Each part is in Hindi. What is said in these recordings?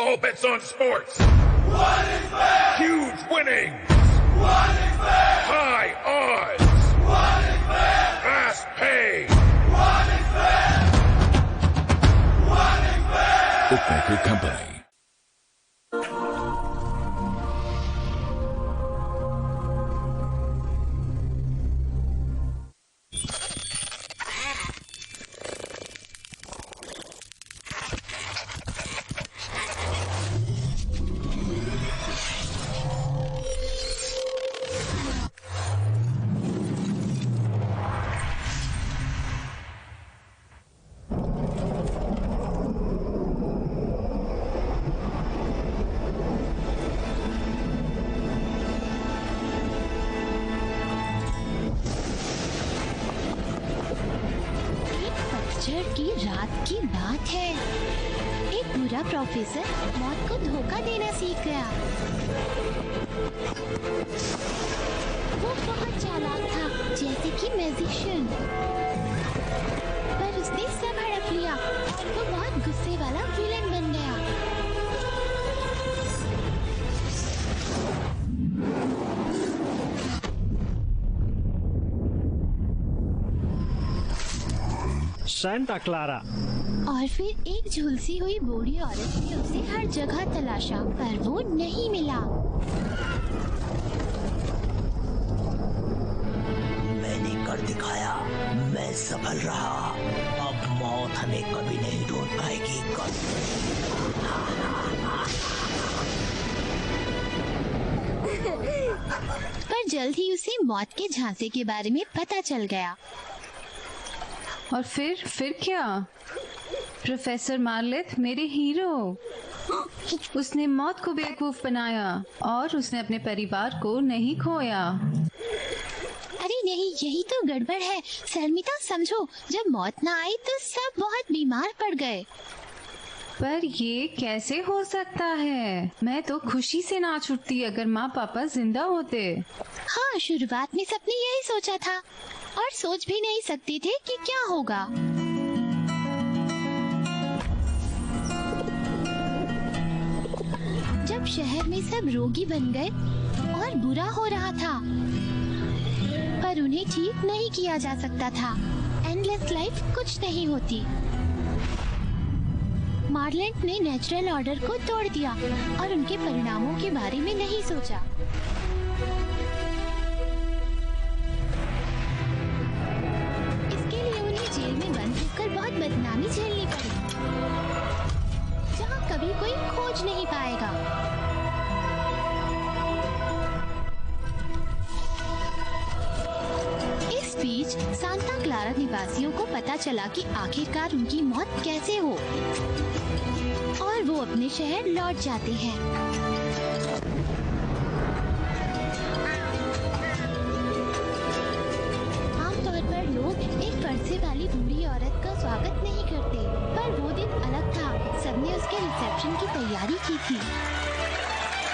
All bets on sports. What is bet? Huge winnings. What is bet? High odds. What is bet? Fast pay. What is bet? What is bet? Bookmaker Company. की रात की बात है। एक बुरा प्रोफेसर मौत को धोखा देना सीख गया। वो बहुत चालाक था, जैसे कि मैजिशियन, पर उसने सब हड़प लिया। वो बहुत गुस्से वाला विलेन बन गया। Santa Clara. और फिर एक झुलसी हुई बूढ़ी औरत ने उसे हर जगह तलाशा, पर वो नहीं मिला। मैंने कर दिखाया, मैं सफल रहा। अब मौत हमें कभी नहीं ढूंढ पाएगी। पर जल्द ही उसे मौत के झांसे के बारे में पता चल गया। और फिर क्या? प्रोफेसर मार्लेथ मेरे हीरो। उसने मौत को बेवकूफ बनाया और उसने अपने परिवार को नहीं खोया। अरे नहीं, यही तो गड़बड़ है। शर्मिता समझो, जब मौत ना आई तो सब बहुत बीमार पड़ गए। पर ये कैसे हो सकता है? मैं तो खुशी से नाच उठती अगर माँ पापा जिंदा होते। हाँ, शुरुआत में सबने यही सोचा था और सोच भी नहीं सकते थे कि क्या होगा। जब शहर में सब रोगी बन गए और बुरा हो रहा था, पर उन्हें ठीक नहीं किया जा सकता था। एंडलेस लाइफ कुछ नहीं होती। मार्लेंट ने नेचुरल ऑर्डर को तोड़ दिया और उनके परिणामों के बारे में नहीं सोचा। जेल में बंद होकर बहुत बदनामी झेलनी पड़ी, जहाँ कभी कोई खोज नहीं पाएगा। इस बीच सांता क्लारा निवासियों को पता चला कि आखिरकार उनकी मौत कैसे हो, और वो अपने शहर लौट जाते हैं। पर्चे वाली बूढ़ी औरत का स्वागत नहीं करते, पर वो दिन अलग था। सबने उसके रिसेप्शन की तैयारी की थी।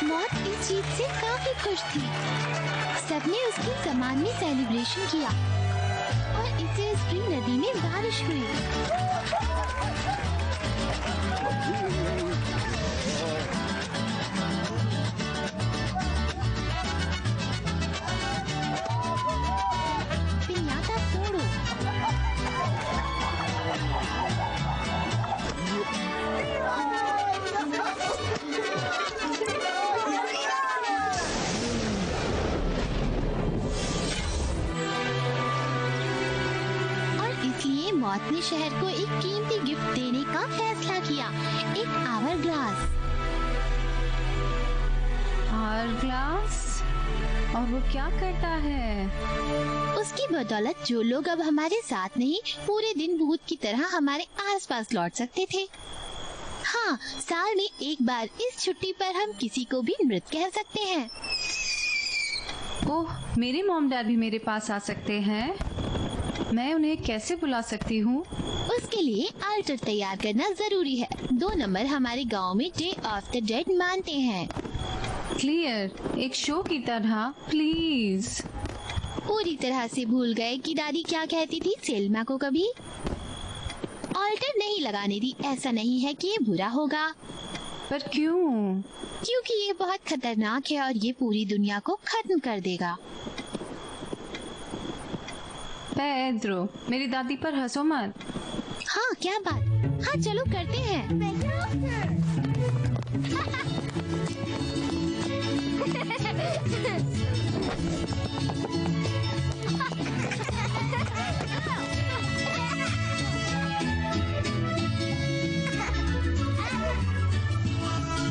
मौत इस जीत से काफी खुश थी। सबने उसके सम्मान में सेलिब्रेशन किया और इससे स्प्रिंग नदी में बारिश हुई। मौत ने शहर को एक कीमती गिफ्ट देने का फैसला किया, एक आवर ग्लास। Our glass? और वो क्या करता है? उसकी बदौलत जो लोग अब हमारे साथ नहीं, पूरे दिन भूत की तरह हमारे आसपास लौट सकते थे। हाँ, साल में एक बार इस छुट्टी पर हम किसी को भी मृत कह सकते हैं। ओह, मेरे मॉम डैड भी मेरे पास आ सकते हैं। मैं उन्हें कैसे बुला सकती हूँ? उसके लिए अल्टर तैयार करना जरूरी है। 2 नंबर हमारे गांव में डे ऑफ द डेड मानते हैं। क्लियर, एक शो की तरह, प्लीज। पूरी तरह से भूल गए कि दादी क्या कहती थी सेल्मा को कभी। ऑल्टर नहीं लगाने दी। ऐसा नहीं है कि ये बुरा होगा, पर क्यों? क्योंकि ये बहुत खतरनाक है और ये पूरी दुनिया को खत्म कर देगा। पेड्रो, मेरी दादी पर हंसो मत। हाँ, क्या बात। हाँ, चलो करते हैं।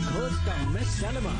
खोज का मैं सलमा।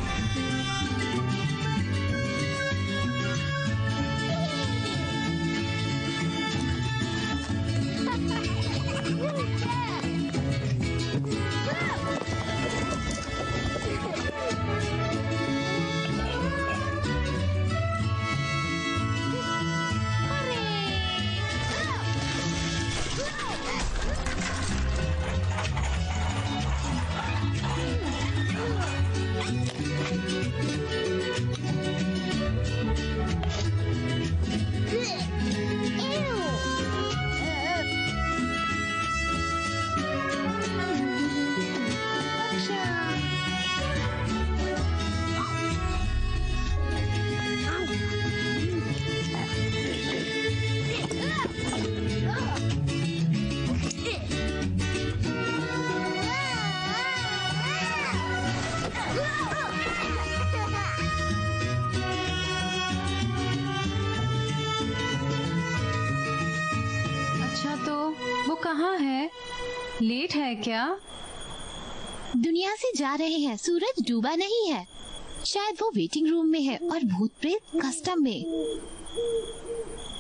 अच्छा, तो वो कहाँ है? लेट है क्या? दुनिया से जा रहे हैं। सूरज डूबा नहीं है। शायद वो वेटिंग रूम में है और भूत प्रेत कस्टम में।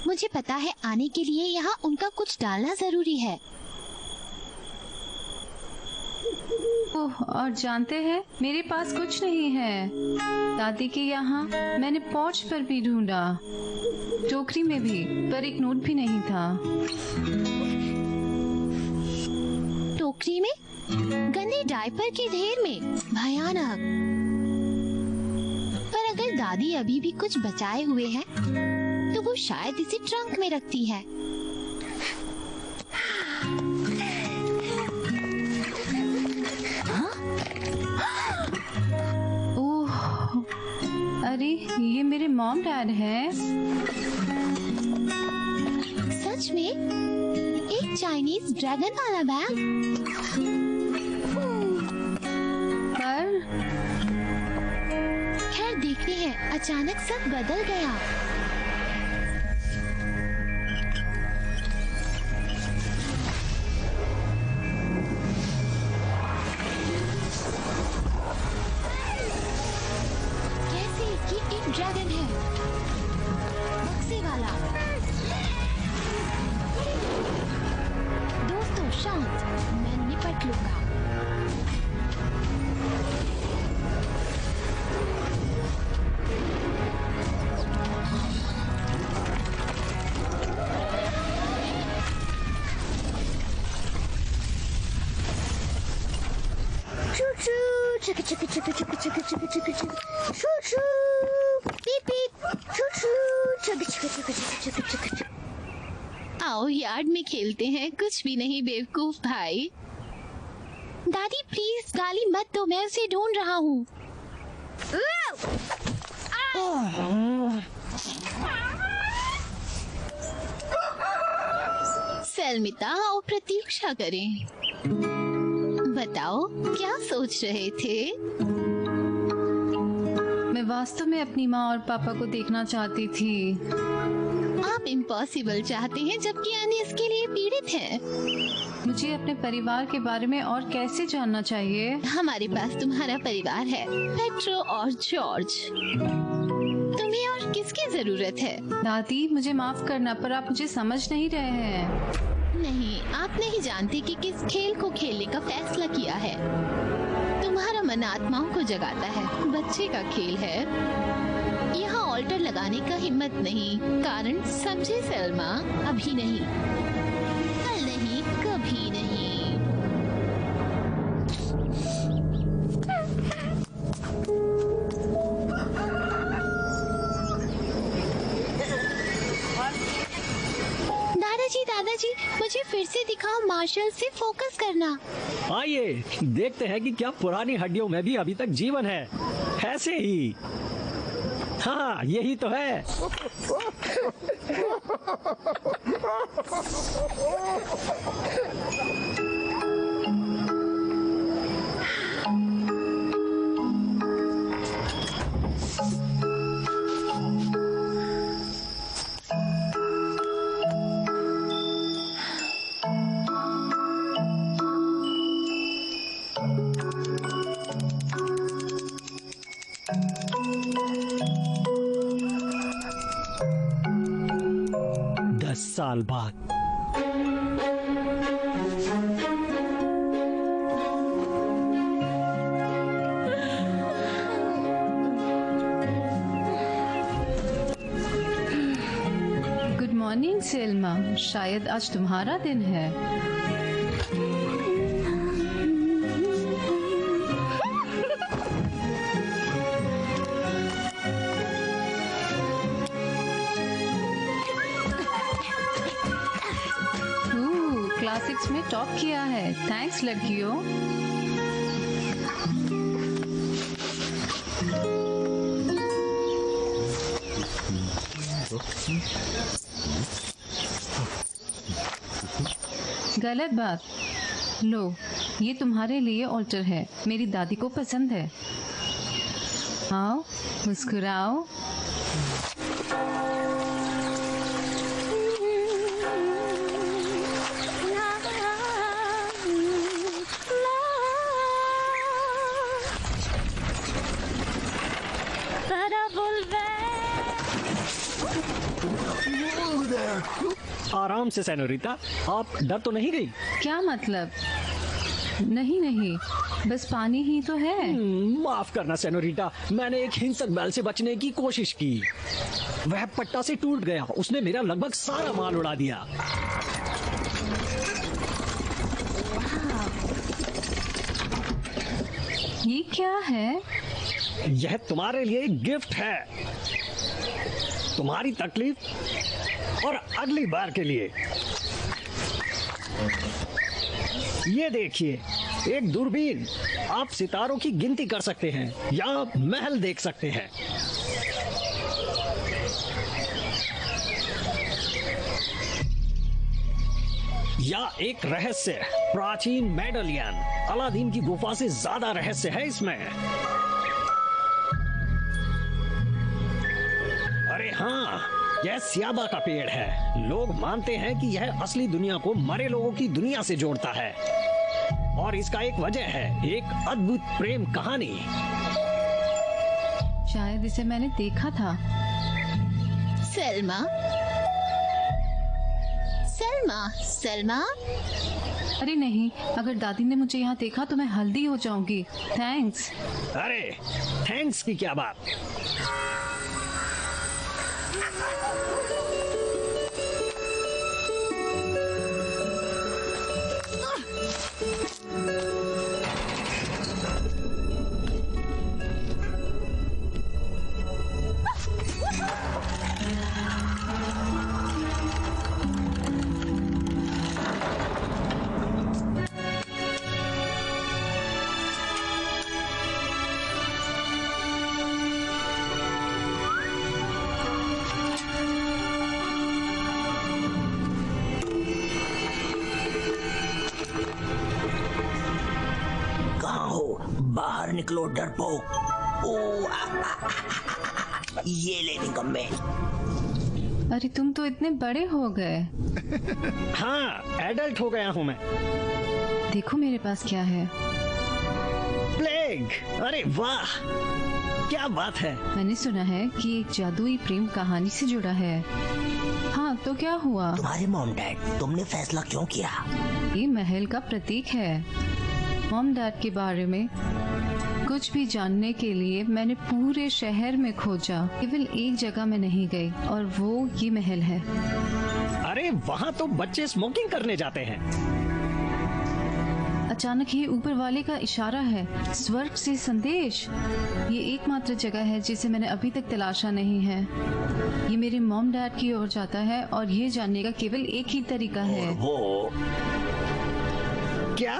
मुझे पता है आने के लिए यहाँ उनका कुछ डालना जरूरी है। ओह, और जानते हैं मेरे पास कुछ नहीं है। दादी के यहाँ मैंने पोर्च पर भी ढूंढा, टोकरी में भी, पर एक नोट भी नहीं था। टोकरी में? गंदे डायपर के ढेर में? भयानक। पर अगर दादी अभी भी कुछ बचाए हुए हैं, तो वो शायद इसे ट्रंक में रखती है। ओह, अरे ये मेरे मॉम डैड है। सच में? एक चाइनीज ड्रैगन वाला बैग? पर खैर देखते हैं। अचानक सब बदल गया। कैसे? ये एक ड्रैगन है, बक्से वाला। दोस्तों शांत, मैं निपट लूंगा। Chicka chicka chicka chicka chicka chicka chicka chicka choo choo beep beep choo choo chicka chicka chicka chicka chicka chicka। आओ यार्ड में खेलते हैं। कुछ भी नहीं बेवकूफ भाई। दादी प्लीज गाली मत दो, मैं उसे ढूंढ रहा हूँ। सलमिता, आओ प्रतीक्षा करें। बताओ क्या सोच रहे थे? मैं वास्तव में अपनी माँ और पापा को देखना चाहती थी। आप इम्पॉसिबल चाहते हैं जबकि अन्य इसके लिए पीड़ित हैं। मुझे अपने परिवार के बारे में और कैसे जानना चाहिए? हमारे पास तुम्हारा परिवार है, पेट्रो और जॉर्ज। तुम्हें और किसकी जरूरत है? दादी, मुझे माफ करना, पर आप मुझे समझ नहीं रहे हैं। नहीं, आप नहीं जानते कि किस खेल को खेलने का फैसला किया है। तुम्हारा मन आत्माओं को जगाता है, बच्चे का खेल है। यहाँ ऑल्टर लगाने का हिम्मत नहीं, कारण समझे सलमा, अभी नहीं, कल नहीं, कभी नहीं। दादाजी, मुझे फिर से दिखाओ मार्शल से फोकस करना। आइए देखते हैं कि क्या पुरानी हड्डियों में भी अभी तक जीवन है। ऐसे ही, हाँ यही तो है। साल बाद गुड मॉर्निंग सेल्मा, शायद आज तुम्हारा दिन है। क्लासिक्स में टॉप किया है। थैंक्स लड़कियों। गलत बात। लो, ये तुम्हारे लिए ऑल्टर है। मेरी दादी को पसंद है। आओ, मुस्कुराओ। आराम से सेनोरिटा, आप डर तो नहीं गई? क्या मतलब? नहीं नहीं, बस पानी ही तो है। माफ करना सेनोरिटा, मैंने एक हिंसक बैल से बचने की कोशिश की। वह पट्टा से टूट गया। उसने मेरा लगभग सारा माल उड़ा दिया। ये क्या है? यह तुम्हारे लिए एक गिफ्ट है। तुम्हारी तकलीफ और अगली बार के लिए। ये देखिए, एक दूरबीन। आप सितारों की गिनती कर सकते हैं या महल देख सकते हैं। या एक रहस्य, प्राचीन मेडलियन। अलादीन की गुफा से ज्यादा रहस्य है इसमें। अरे हाँ, यह सियाबा का पेड़ है। लोग मानते हैं कि यह असली दुनिया को मरे लोगों की दुनिया से जोड़ता है, और इसका एक वजह है, एक अद्भुत प्रेम कहानी। शायद इसे मैंने देखा था। सलमा, सलमा, सलमा। अरे नहीं, अगर दादी ने मुझे यहाँ देखा तो मैं हल्दी हो जाऊंगी। थैंक्स। अरे थैंक्स की क्या बात। बाहर निकलो डरपोक। ये ले निकम्मे। अरे तुम तो इतने बड़े हो गए। हाँ, एडल्ट हो गया हूँ मैं। देखो मेरे पास क्या है। प्लेग। अरे वाह, क्या बात है। मैंने सुना है कि एक जादुई प्रेम कहानी से जुड़ा है। हाँ, तो क्या हुआ? तुम्हारे मॉम डैड, तुमने फैसला क्यों किया? ये महल का प्रतीक है। मॉम डैड के बारे में कुछ भी जानने के लिए मैंने पूरे शहर में खोजा, केवल एक जगह में नहीं गई, और वो ये महल है। अरे वहाँ तो बच्चे स्मोकिंग करने जाते हैं। अचानक ही ऊपर वाले का इशारा है, स्वर्ग से संदेश। ये एकमात्र जगह है जिसे मैंने अभी तक तलाशा नहीं है। ये मेरे मॉम डैड की ओर जाता है और ये जानने का केवल एक ही तरीका है। वो क्या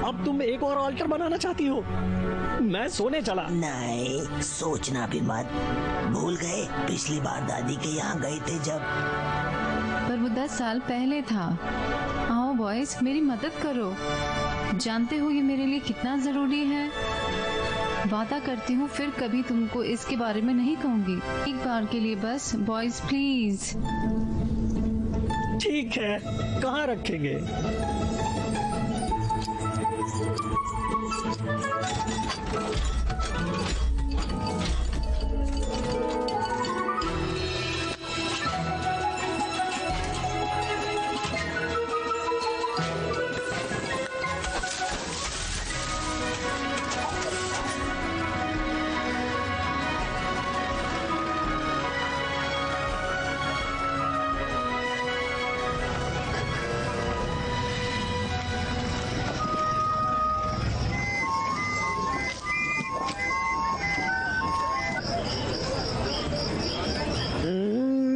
अब तुम एक और ऑल्टर बनाना चाहती हो? मैं सोने चला। नहीं, सोचना भी मत। भूल गए पिछली बार दादी के यहाँ गए थे जब? पर वो 10 साल पहले था। आओ बॉयज, मेरी मदद करो। जानते हो ये मेरे लिए कितना जरूरी है। वादा करती हूँ फिर कभी तुमको इसके बारे में नहीं कहूँगी। एक बार के लिए बस बॉयज प्लीज। ठीक है, कहाँ रखेंगे?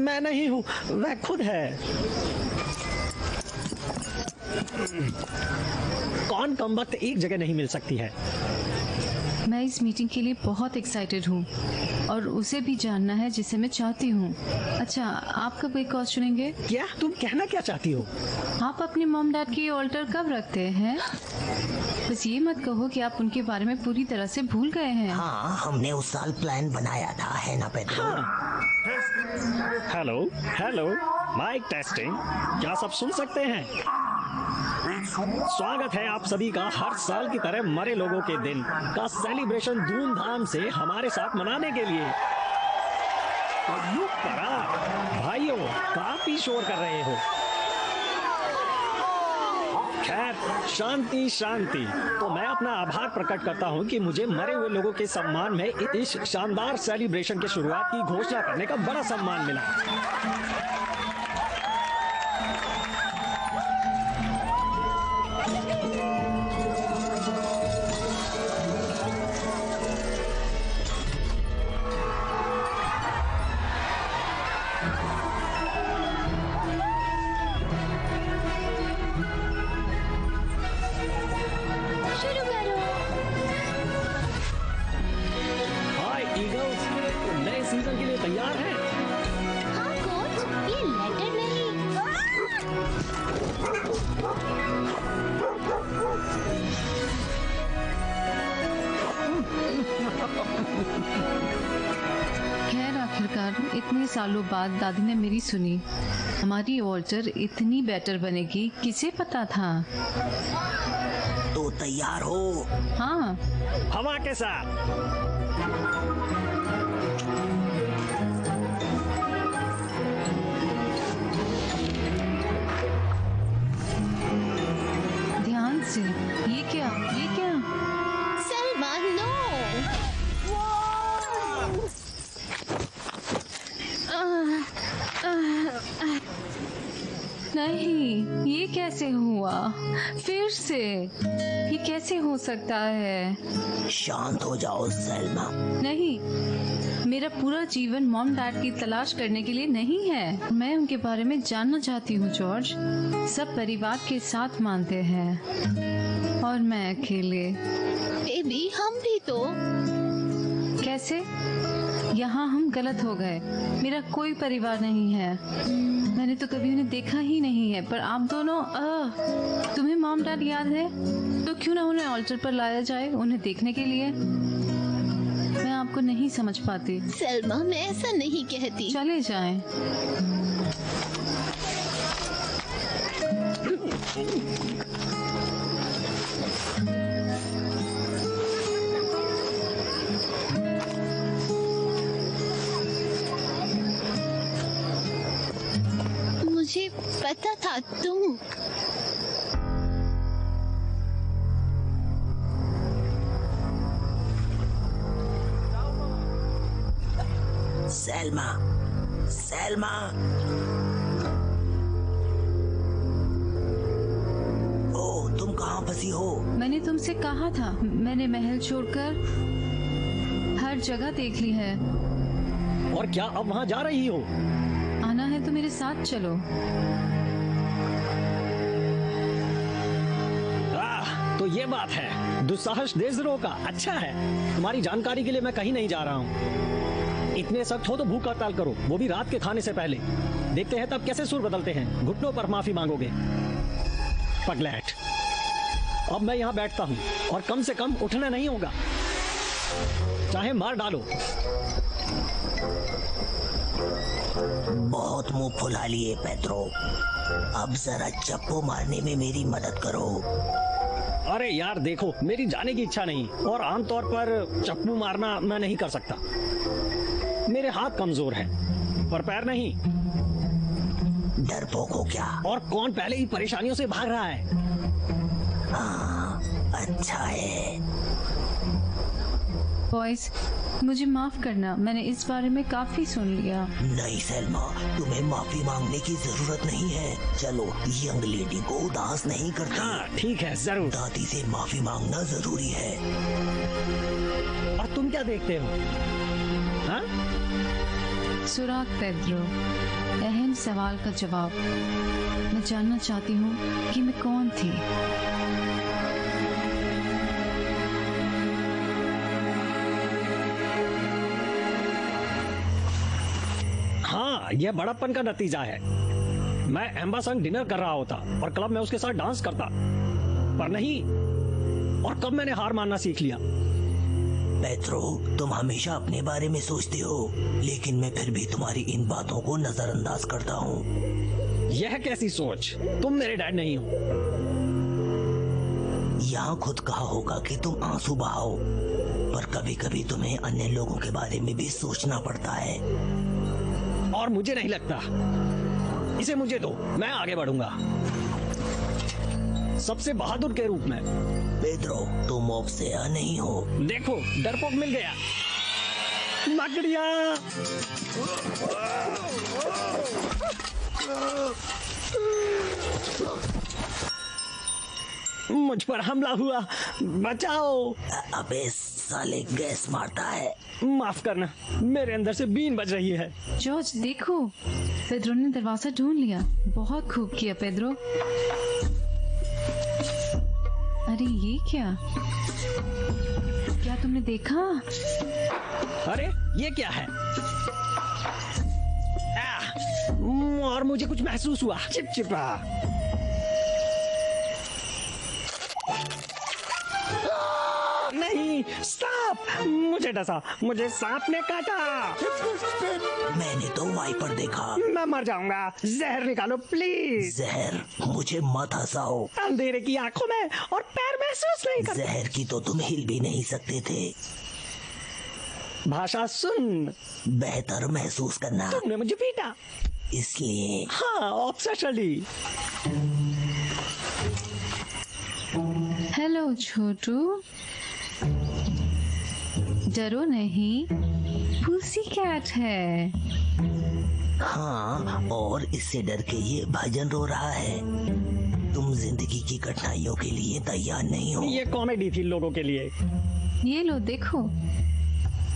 मैं नहीं हूँ, वह खुद है। कौन कमबख्त एक जगह नहीं मिल सकती है। मैं इस मीटिंग के लिए बहुत एक्साइटेड हूँ और उसे भी जानना है जिसे मैं चाहती हूँ। अच्छा, आप कब एक कॉज चुनेंगे? क्या तुम कहना क्या चाहती हो? आप अपने मॉम डैड की ऑल्टर कब रखते हैं? बस ये मत कहो कि आप उनके बारे में पूरी तरह से भूल गए हैं। हाँ, हमने उस साल प्लान बनाया था, है ना Pedro? Hello hello, mike testing. क्या सब सुन सकते हैं? स्वागत है आप सभी का हर साल की तरह मरे लोगों के दिन का सेलिब्रेशन धूमधाम से हमारे साथ मनाने के लिए। भाइयों, काफी शोर कर रहे हो। खैर, शांति शांति। तो मैं अपना आभार प्रकट करता हूं कि मुझे मरे हुए लोगों के सम्मान में इस शानदार सेलिब्रेशन की शुरुआत की घोषणा करने का बड़ा सम्मान मिला। शुरू करो। हाय ईगल्स, नए सीजन के लिए तैयार हैं? हाँ कोच, ये लेटर नहीं। खैर, आखिरकार इतने सालों बाद दादी ने मेरी सुनी। हमारी ऑल्टर इतनी बेटर बनेगी, किसे पता था। तो तैयार हो? हाँ, हवा के साथ। ध्यान से। ये क्या? ये क्या? सलमा, नो। नहीं, ये कैसे हुआ? फिर से? ये कैसे हो सकता है? शांत हो जाओ सलमा। नहीं, मेरा पूरा जीवन मॉम डैड की तलाश करने के लिए नहीं है। मैं उनके बारे में जानना चाहती हूँ जॉर्ज। सब परिवार के साथ मानते हैं और मैं अकेले। बेबी, हम भी तो। कैसे? यहाँ हम गलत हो गए। मेरा कोई परिवार नहीं है। मैंने तो कभी उन्हें देखा ही नहीं है। पर आप दोनों, तुम्हें मॉम डैड याद है? तो क्यों ना उन्हें ऑल्टर पर लाया जाए उन्हें देखने के लिए। मैं आपको नहीं समझ पाती। सलमा, मैं ऐसा नहीं कहती। चले जाएं। मुझे पता था तुम। सलमा, सलमा। ओ, तुम कहाँ कहाँ फंसी हो? मैंने तुमसे कहा था, मैंने महल छोड़कर हर जगह देख ली है। और क्या अब वहाँ जा रही हो? आना है तो मेरे साथ चलो। तो ये बात है, दुस्साहस देशद्रोह का। अच्छा है, तुम्हारी जानकारी के लिए मैं कहीं नहीं जा रहा हूँ। इतने सख्त हो तो भूख हड़ताल करो, वो भी रात के खाने से पहले। देखते हैं तब कैसे सुर बदलते हैं। घुटनों पर माफी मांगोगे। पगलैट, अब मैं यहाँ बैठता हूँ और कम से कम उठना नहीं होगा, चाहे मार डालो। बहुत मुंह फुला लिए पेड्रो, अब जरा चप्पू मारने में मेरी मदद करो। अरे यार देखो, मेरी जाने की इच्छा नहीं, और आमतौर पर चप्पू मारना मैं नहीं कर सकता। मेरे हाथ कमजोर हैं, पर पैर नहीं। डरपोक हो क्या? और कौन पहले ही परेशानियों से भाग रहा है? हाँ, अच्छा है। बॉयज, मुझे माफ करना, मैंने इस बारे में काफी सुन लिया। नहीं सैल्मा, तुम्हें माफी मांगने की जरूरत नहीं है। चलो, यंग लेडी को उदास नहीं करते। हाँ ठीक है, जरूर। दादी से माफी मांगना जरूरी है। और तुम क्या देखते हो? हाँ? सुराग पेड्रो, अहम सवाल का जवाब। मैं जानना चाहती हूँ कि मैं कौन थी। हाँ, यह बड़प्पन का नतीजा है। मैं एम्बा संग डिनर कर रहा होता और क्लब में उसके साथ डांस करता, पर नहीं। और कब मैंने हार मानना सीख लिया। पेड्रो, तुम हमेशा अपने बारे में सोचते हो, लेकिन मैं फिर भी तुम्हारी इन बातों को नजरअंदाज करता हूँ। यह कैसी सोच? तुम मेरे डैड नहीं हो। यहाँ खुद कहा होगा कि तुम आंसू बहाओ, पर कभी कभी तुम्हें अन्य लोगों के बारे में भी सोचना पड़ता है। और मुझे नहीं लगता। इसे मुझे दो, मैं आगे बढ़ूंगा सबसे बहादुर के रूप में। पेड्रो, तुम मुझसे नहीं हो। देखो, डरपोक मिल गया। मकड़िया! मुझ पर हमला हुआ, बचाओ! अबे साले, गैस मारता है। माफ करना, मेरे अंदर से बीन बज रही है। जॉर्ज देखो, पेड्रो ने दरवाजा ढूंढ लिया। बहुत खूब किया पेड्रो। अरे ये क्या तुमने देखा? अरे ये क्या है? और मुझे कुछ महसूस हुआ, चिपचिपा। नहीं, स्टॉप! मुझे डसा, मुझे सांप ने काटा। मैंने तो वाइपर देखा। मैं मर जाऊंगा, जहर निकालो प्लीज। जहर? मुझे मत हंसाओ। अंधेरे की आंखों में और पैर महसूस नहीं कर। जहर की तो तुम हिल भी नहीं सकते थे। भाषा सुन। बेहतर महसूस करना। तुमने मुझे पीटा, इसलिए। हाँ, ऑब्सेशनली। हेलो छोटू, डरो नहीं, पुसी कैट है। हाँ, और इससे डर के ये भजन रो रहा है। तुम जिंदगी की कठिनाइयों के लिए तैयार नहीं हो। ये कॉमेडी थी लोगों के लिए। ये लो देखो।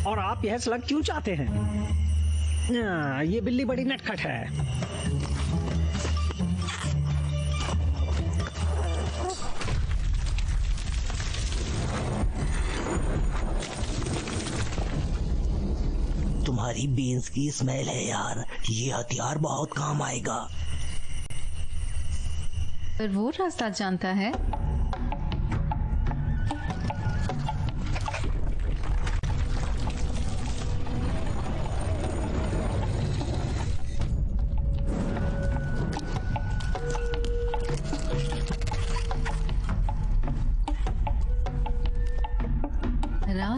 और आप यह स्लग क्यों चाहते हैं? ये बिल्ली बड़ी नटखट है। तुम्हारी बीन्स की स्मेल है यार, ये हथियार बहुत काम आएगा। पर वो रास्ता जानता है।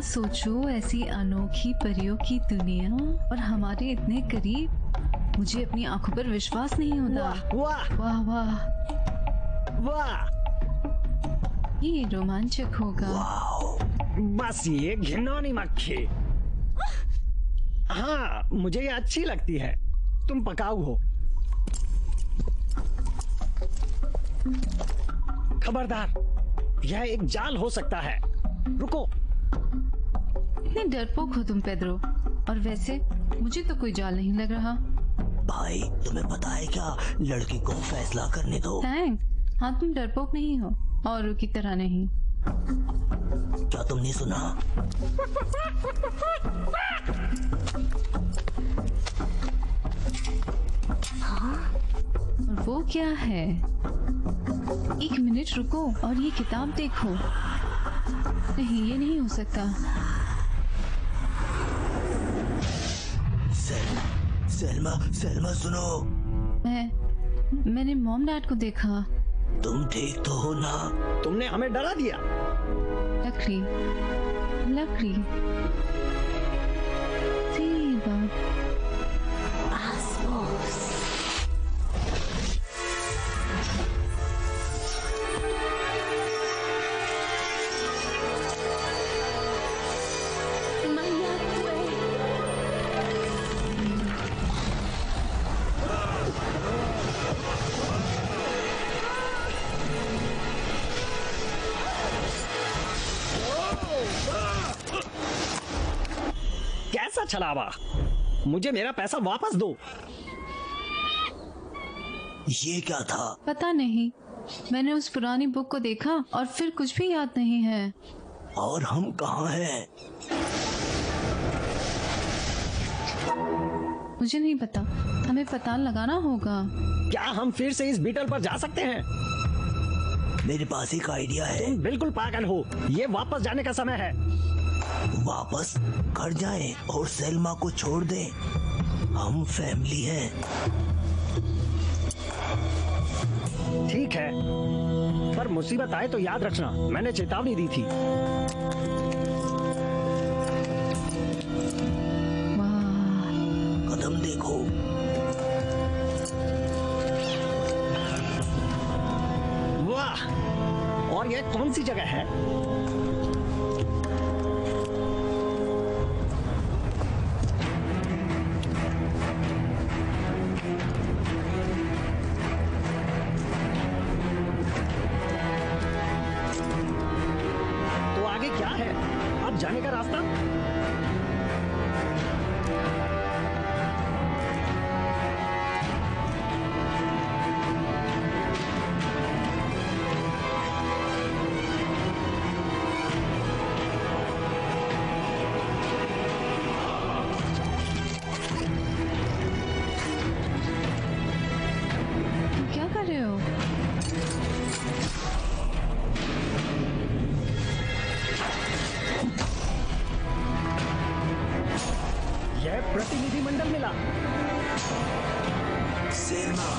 सोचो, ऐसी अनोखी परियों की दुनिया और हमारे इतने करीब। मुझे अपनी आंखों पर विश्वास नहीं होता। वाह वाह वाह वाह, ये रोमांचक होगा। बस ये घिनौनी मक्खी। हाँ, मुझे ये अच्छी लगती है। तुम पकाऊ हो। खबरदार, यह एक जाल हो सकता है। रुको। इतने डरपोक हो तुम पेड्रो, और वैसे मुझे तो कोई जाल नहीं लग रहा। भाई तुम्हें पता है क्या, लड़की को फैसला करने दो। थैंक। हाँ, तुम डरपोक नहीं हो, औरों की तरह नहीं। क्या तुमने सुना? और वो क्या है? एक मिनट रुको और ये किताब देखो। नहीं, ये नहीं हो सकता। सेल्मा सुनो। मैंने मॉम डैड को देखा। तुम ठीक तो हो ना? तुमने हमें डरा दिया। लकड़ी लकड़ी सी बात। कैसा छलावा? मुझे मेरा पैसा वापस दो। ये क्या था? पता नहीं, मैंने उस पुरानी बुक को देखा और फिर कुछ भी याद नहीं है। और हम कहाँ हैं? मुझे नहीं पता, हमें पता लगाना होगा। क्या हम फिर से इस बीटल पर जा सकते हैं? मेरे पास एक आइडिया है। तुम बिल्कुल पागल हो। ये वापस जाने का समय है। वापस घर जाएं और सेल्मा को छोड़ दें। हम फैमिली हैं। ठीक है, पर मुसीबत आए तो याद रखना, मैंने चेतावनी दी थी। वाह, कदम देखो। वाह, और यह कौन सी जगह है? तो आगे क्या है? अब जाने का रास्ता? तुम क्या कर रहे हो? यह प्रतिनिधि मंडल मिला। सेल्मा,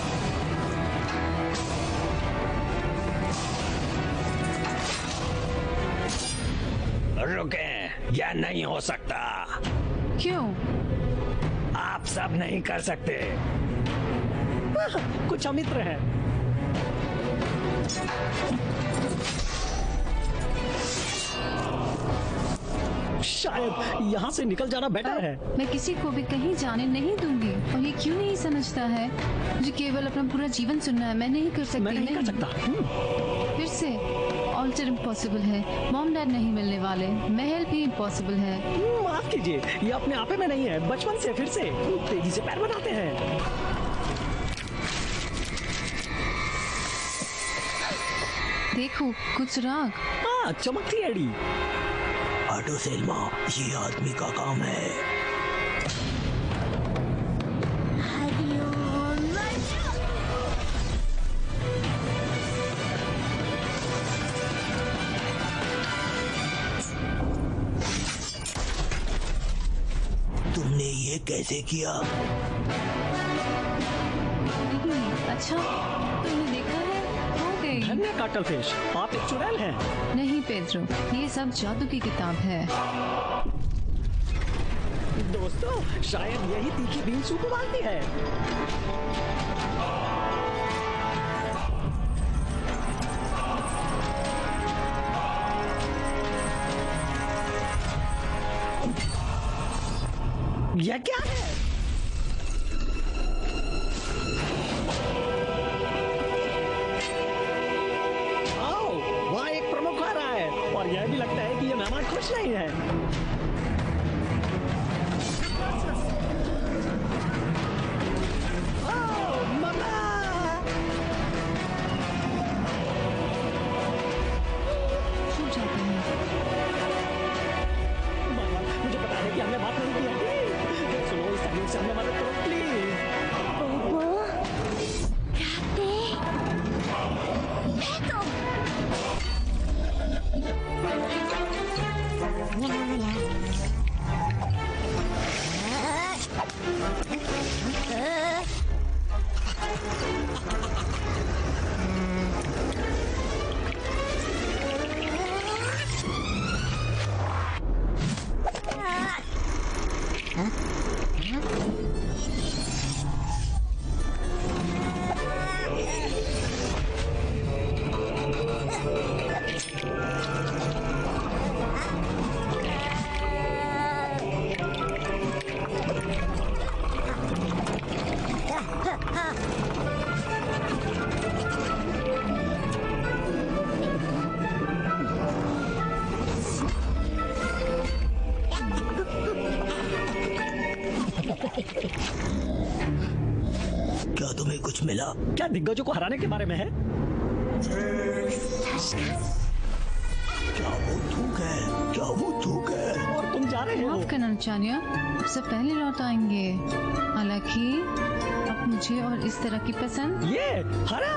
रुके, यह नहीं हो सकता। क्यों? आप सब नहीं कर सकते। कुछ अमित्र है। शायद यहाँ से निकल जाना बेटर है। मैं किसी को भी कहीं जाने नहीं दूंगी। और ये क्यों नहीं समझता है? मुझे केवल अपना पूरा जीवन सुनना है। मैं नहीं कर सकती। मैं नहीं कर सकता। फिर से ऑल्टर इम्पॉसिबल है। मॉम डैड नहीं मिलने वाले। महल भी इम्पॉसिबल है। माफ कीजिए, ये अपने आपे में नहीं है। बचपन से फिर से तेजी से पैर बनाते हैं। देखो, कुछ सुराग। हाँ, चमकती एड़ी। हटो सेल्मा, ये आदमी का काम है। तुमने ये कैसे किया? नहीं, अच्छा, तुमने देखा है? हो गई। धन्य काटल फिश, आप एक चुड़ैल हैं। नहीं पेड्रो, ये सब जादू की किताब है। दोस्तों, शायद यही तीखी बीन सूप उबालती है। यह क्या है? आओ, वहाँ एक प्रमुख कुछ नहीं है। मुझे पता है कि हमने बात नहीं की है। सुनो, इस तकलीफ से हमें मदद करो प्लीज। क्या तुम्हें कुछ मिला? क्या दिग्गजों को हराने के बारे में है? क्या वो थूक है? क्या वो थूक है? और तुम जा रहे हो? माफ करना चानिया, सबसे पहले लौट आएंगे। हालांकि अब मुझे और इस तरह की पसंद। ये हरा।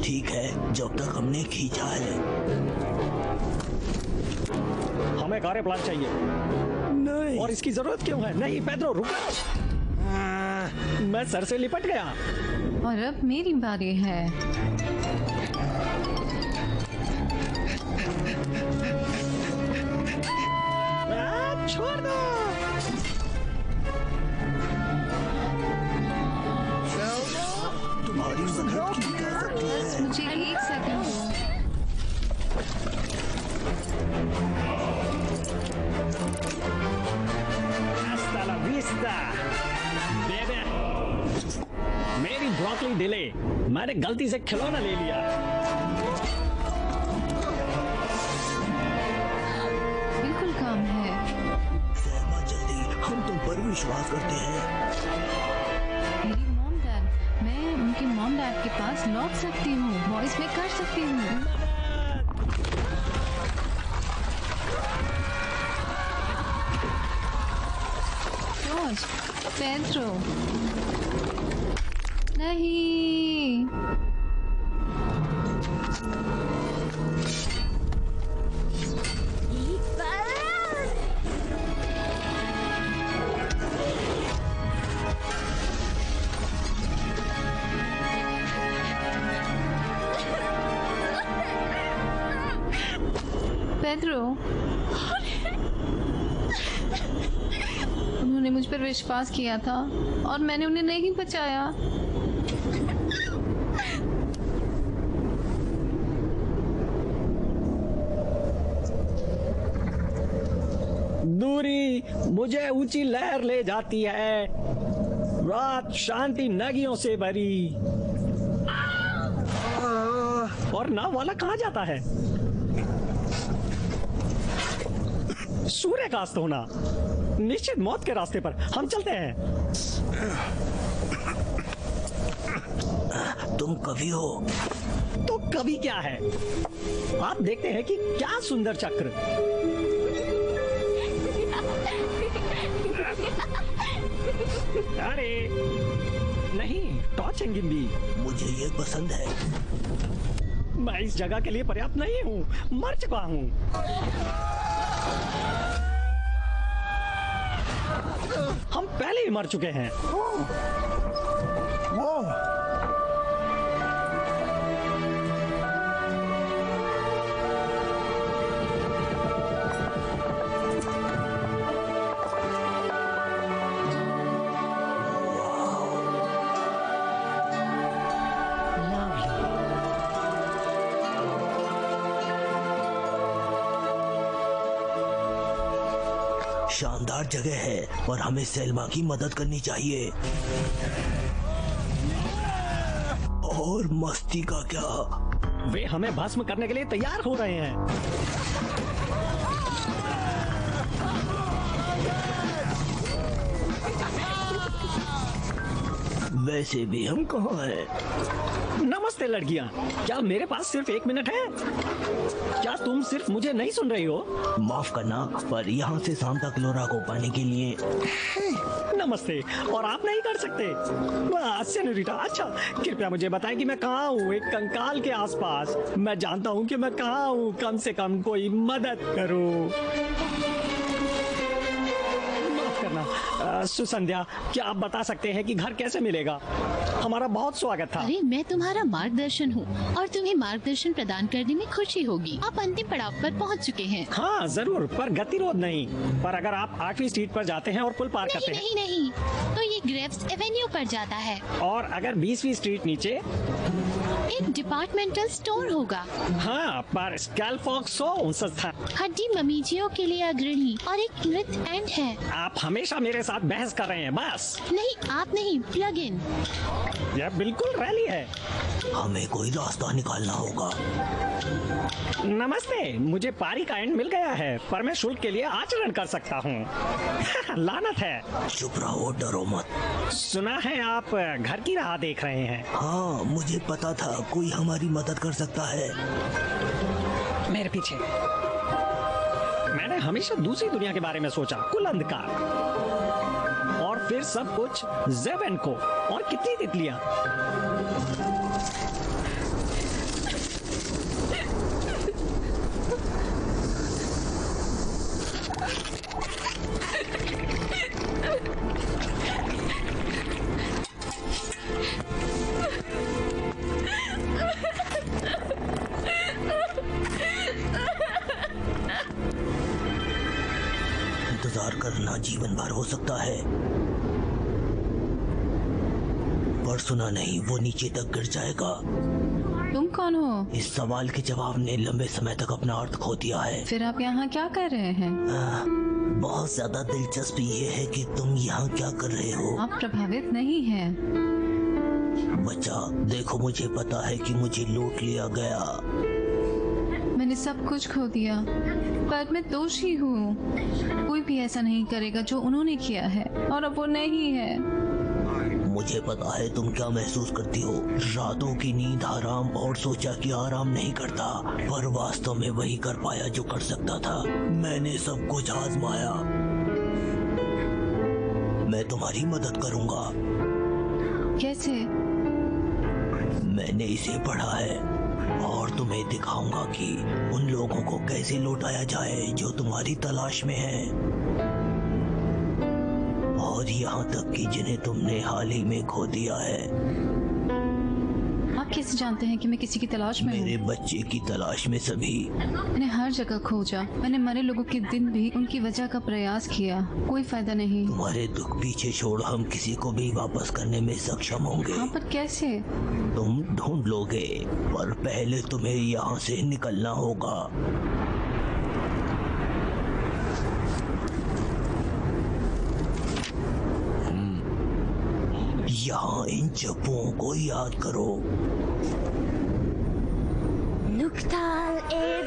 ठीक है, जब तक हमने खींचा है। हमें कार्य प्लान चाहिए। नहीं। और इसकी जरूरत क्यों है? नहीं पेड्रो, रुको। मैं सर से लिपट गया। और अब मेरी बारी है। छोड़ दो। तुम्हारी मदद की जा सकती है। मुझे एक सेकंड दो। Hasta la vista, baby। मेरी ब्रोकली डिले, मैंने गलती से खिलौना ले लिया। बिल्कुल काम है। सहमा जल्दी, हम तुम पर विश्वास करते हैं। मेरी मॉम डैड, मैं उनके मॉम डैड के पास लौट सकती हूँ। वॉइस में कर सकती हूँ। जॉर्ज, पेड्रो, नहीं। पेड्रो, उन्होंने मुझ पर विश्वास किया था और मैंने उन्हें नहीं बचाया। दूरी मुझे ऊंची लहर ले जाती है, रात शांति नगियों से भरी। और नाव वाला कहाँ जाता है? सूर्य का अस्त होना, निश्चित मौत के रास्ते पर हम चलते हैं। तुम कवि हो? तो कवि क्या है? आप देखते हैं कि क्या सुंदर चक्र। अरे नहीं, टॉर्च एंजिन भी। मुझे ये पसंद है। मैं इस जगह के लिए पर्याप्त नहीं हूँ, मर चुका हूँ। हम पहले ही मर चुके हैं। शानदार जगह है और हमें सेल्मा की मदद करनी चाहिए। और मस्ती का क्या? वे हमें भस्म करने के लिए तैयार हो रहे हैं। वैसे भी हम कहाँ हैं? नमस्ते लड़कियां, क्या मेरे पास सिर्फ 1 मिनट है? क्या तुम सिर्फ मुझे नहीं सुन रही हो? माफ करना, पर यहाँ से सांता क्लोरा को पाने के लिए। नमस्ते, और आप नहीं कर सकते? वाह सेनोरिटा, अच्छा कृपया मुझे बताएं कि मैं कहाँ हूँ। एक कंकाल के आसपास। मैं जानता हूँ कि मैं कहाँ हूँ। कम से कम कोई मदद करो। माफ करना सुसंध्या, क्या आप बता सकते हैं कि घर कैसे मिलेगा? हमारा बहुत स्वागत था। अरे मैं तुम्हारा मार्गदर्शन हूँ और तुम्हें मार्गदर्शन प्रदान करने में खुशी होगी। आप अंतिम पड़ाव पर पहुँच चुके हैं। हाँ जरूर, पर गतिरोध नहीं। पर अगर आप 8वीं स्ट्रीट पर जाते हैं और पुल पार करते हैं, नहीं, तो ये ग्रेव्स एवेन्यू पर जाता है। और अगर 20वीं स्ट्रीट नीचे, एक डिपार्टमेंटल स्टोर होगा। हाँ, पर स्कैलफॉक्स संस्थान हड्डी ममीजियों के लिए अग्रणी और एक मृत एंड है। आप हमेशा मेरे साथ बहस कर रहे हैं। बस नहीं, आप नहीं, प्लग इन। यह बिल्कुल रैली है। हमें कोई रास्ता निकालना होगा। नमस्ते, मुझे पारी का एंड मिल गया है, पर मैं शुल्क के लिए आचरण कर सकता हूँ। लानत है। चुप रहो, डरो मत। सुना है आप घर की राह देख रहे हैं। हाँ, मुझे पता था कोई हमारी मदद कर सकता है। मेरे पीछे। मैंने हमेशा दूसरी दुनिया के बारे में सोचा, कुल अंधकार, और फिर सब कुछ ज़ेबन को, और कितनी तितलियां। इंतजार करना जीवन भर हो सकता है, पर सुना नहीं, वो नीचे तक गिर जाएगा। तुम कौन हो? इस सवाल के जवाब ने लंबे समय तक अपना अर्थ खो दिया है। फिर आप यहाँ क्या कर रहे हैं? बहुत ज्यादा दिलचस्पी ये है कि तुम यहाँ क्या कर रहे हो। आप प्रभावित नहीं हैं। बच्चा देखो, मुझे पता है कि मुझे लूट लिया गया। मैंने सब कुछ खो दिया, पर मैं दोषी हूँ। कोई भी ऐसा नहीं करेगा जो उन्होंने किया है, और अब वो नहीं है। मुझे पता है तुम क्या महसूस करती हो। रातों की नींद हराम, और सोचा कि आराम नहीं करता, पर वास्तव में वही कर पाया जो कर सकता था। मैंने सब कुछ आजमाया। मैं तुम्हारी मदद करूंगा। कैसे? मैंने इसे पढ़ा है, और तुम्हें दिखाऊंगा कि उन लोगों को कैसे लौटाया जाए जो तुम्हारी तलाश में हैं, और यहाँ तक कि जिन्हें तुमने हाल ही में खो दिया है। आप कैसे जानते हैं कि मैं किसी की तलाश में हूँ? मेरे बच्चे की तलाश में सभी। मैंने हर जगह खोजा। मैंने मरे लोगों के दिन भी उनकी वजह का प्रयास किया, कोई फायदा नहीं। तुम्हारे दुख पीछे छोड़ हम किसी को भी वापस करने में सक्षम होंगे। हाँ, पर कैसे? तुम ढूंढ लोगे, पर पहले तुम्हें यहाँ से निकलना होगा। यहाँ इन जप्पों को याद करो। नुक्ताल एब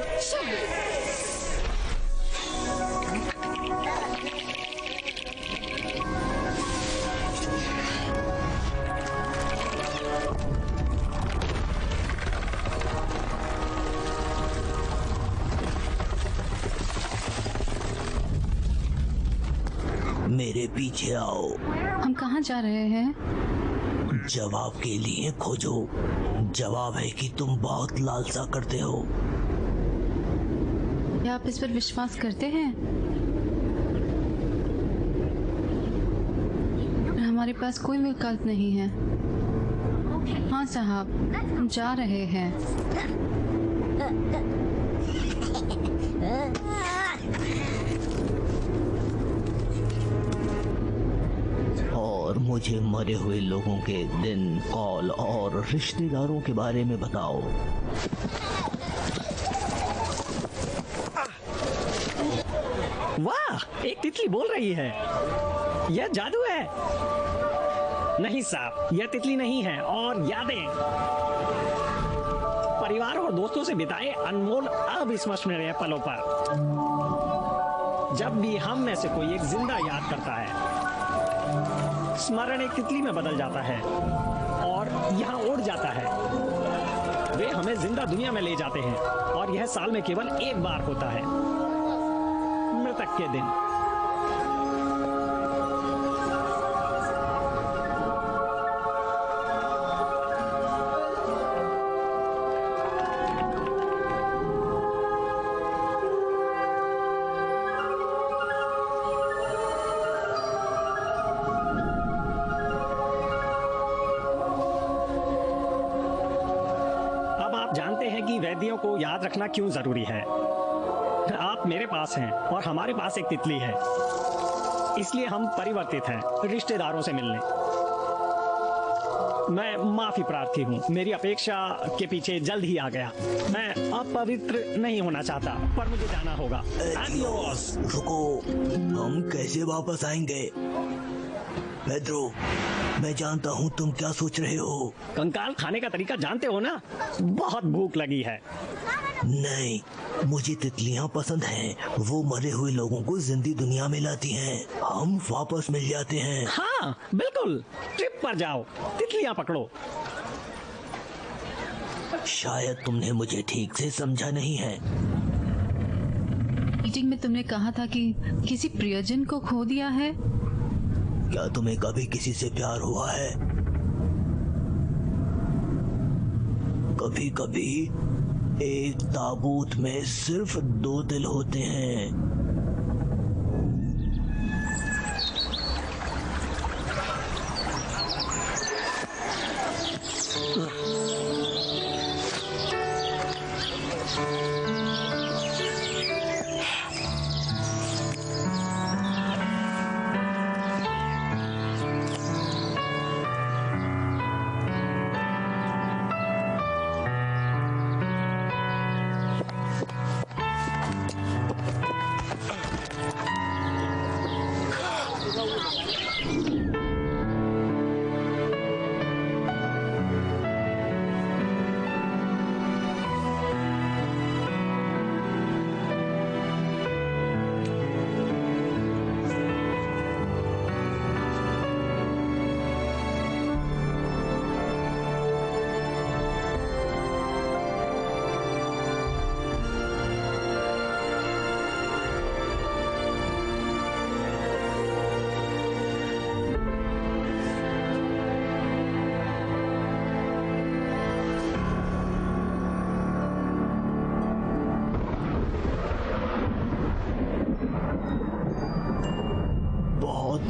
मेरे पीछे आओ। हम कहाँ जा रहे हैं? जवाब के लिए खोजो। जवाब है कि तुम बहुत लालसा करते हो। क्या आप इस पर विश्वास करते हैं? हमारे पास कोई विकल्प नहीं है। हाँ साहब, हम जा रहे हैं। और मुझे मरे हुए लोगों के दिन, कॉल और रिश्तेदारों के बारे में बताओ। वाह, एक तितली बोल रही है। यह जादू है। नहीं साहब, यह तितली नहीं है। और यादें, परिवार और दोस्तों से बिताए अनमोल अविस्मरणीय पलों पर, जब भी हम में से कोई एक जिंदा याद करता है। स्मरण एक तितली में बदल जाता है और यहाँ उड़ जाता है। वे हमें जिंदा दुनिया में ले जाते हैं और यह साल में केवल एक बार होता है, मृतक के दिन। जानते हैं कि वैद्यों को याद रखना क्यों जरूरी है। आप मेरे पास हैं और हमारे पास एक तितली है, इसलिए हम परिवर्तित हैं रिश्तेदारों से मिलने। मैं माफी प्रार्थी हूँ, मेरी अपेक्षा के पीछे जल्द ही आ गया। मैं अपवित्र नहीं होना चाहता, पर मुझे जाना होगा। Adios! रुको, हम कैसे वापस आएंगे? पेड्रो, मैं जानता हूँ तुम क्या सोच रहे हो। कंकाल खाने का तरीका जानते हो ना? बहुत भूख लगी है। नहीं, मुझे तितलियाँ पसंद हैं। वो मरे हुए लोगों को जिंदी दुनिया में लाती हैं। हम वापस मिल जाते हैं। हाँ, बिल्कुल। ट्रिप पर जाओ, तितलियाँ पकड़ो। शायद तुमने मुझे ठीक से समझा नहीं है। मीटिंग में तुमने कहा था कि किसी प्रियजन को खो दिया है। क्या तुम्हें कभी किसी से प्यार हुआ है? कभी कभी एक ताबूत में सिर्फ 2 दिल होते हैं।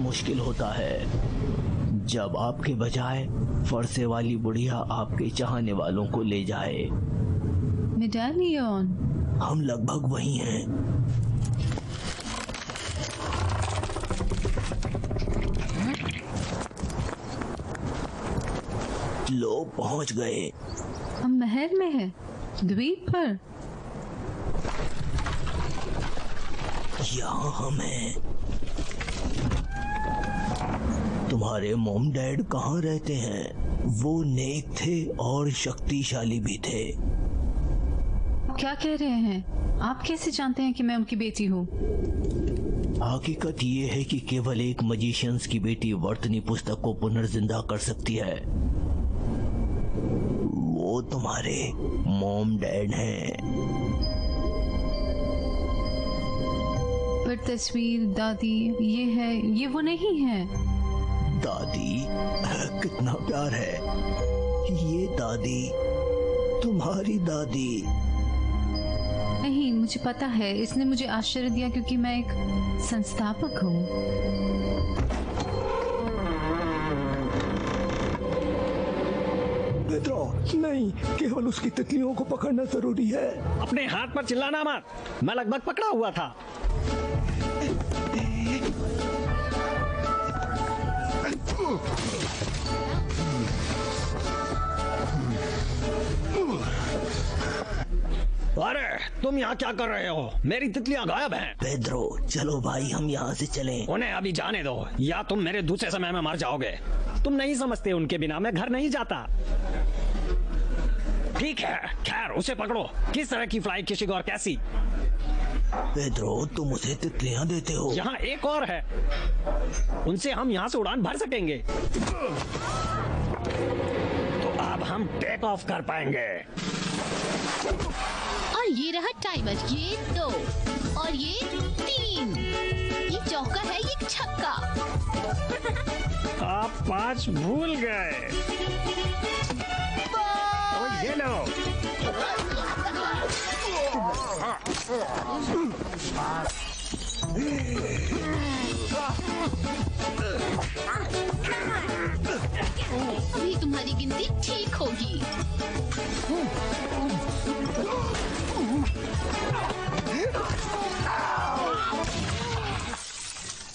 मुश्किल होता है जब आपके बजाय फरसे वाली बुढ़िया आपके चाहने वालों को ले जाए। मेडालियन, हम लगभग वही हैं। लोग पहुंच गए। हम महल में हैं, द्वीप पर। यहाँ हम हैं। तुम्हारे मॉम डैड कहाँ रहते हैं? वो नेक थे और शक्तिशाली भी थे। क्या कह रहे हैं? आप कैसे जानते हैं कि मैं उनकी बेटी हूँ? हकीकत ये है कि केवल एक मजिशियंस की बेटी वर्तनी पुस्तक को पुनर्जिंदा कर सकती है। वो तुम्हारे मॉम डैड हैं। पर तस्वीर दादी ये है, ये वो नहीं है। दादी, कितना प्यार है। ये दादी, तुम्हारी दादी। नहीं, मुझे पता है। इसने मुझे आश्चर्य दिया क्योंकि मैं एक संस्थापक हूँ। नहीं, केवल उसकी तितलियों को पकड़ना जरूरी है। अपने हाथ पर चिल्लाना मत, मैं लगभग पकड़ा हुआ था। अरे तुम यहाँ क्या कर रहे हो? मेरी तितलियाँ गायब हैं। पेड्रो, चलो भाई हम यहाँ से चलें। उन्हें अभी जाने दो या तुम मेरे दूसरे समय में मर जाओगे। तुम नहीं समझते, उनके बिना मैं घर नहीं जाता। ठीक है, खैर उसे पकड़ो। किस तरह की फ्लाई फिशिंग और कैसी? पेड्रो, तुम उसे तितलियां देते हो। यहाँ एक और है, उनसे हम यहाँ से उड़ान भर सकेंगे, तो अब हम टेक ऑफ कर पाएंगे। और ये रहा टाइमर, ये 2 और ये 3। ये चौका है, ये छक्का। आप 5 भूल गए। तो ये लो। अभी तुम्हारी गिनती ठीक होगी।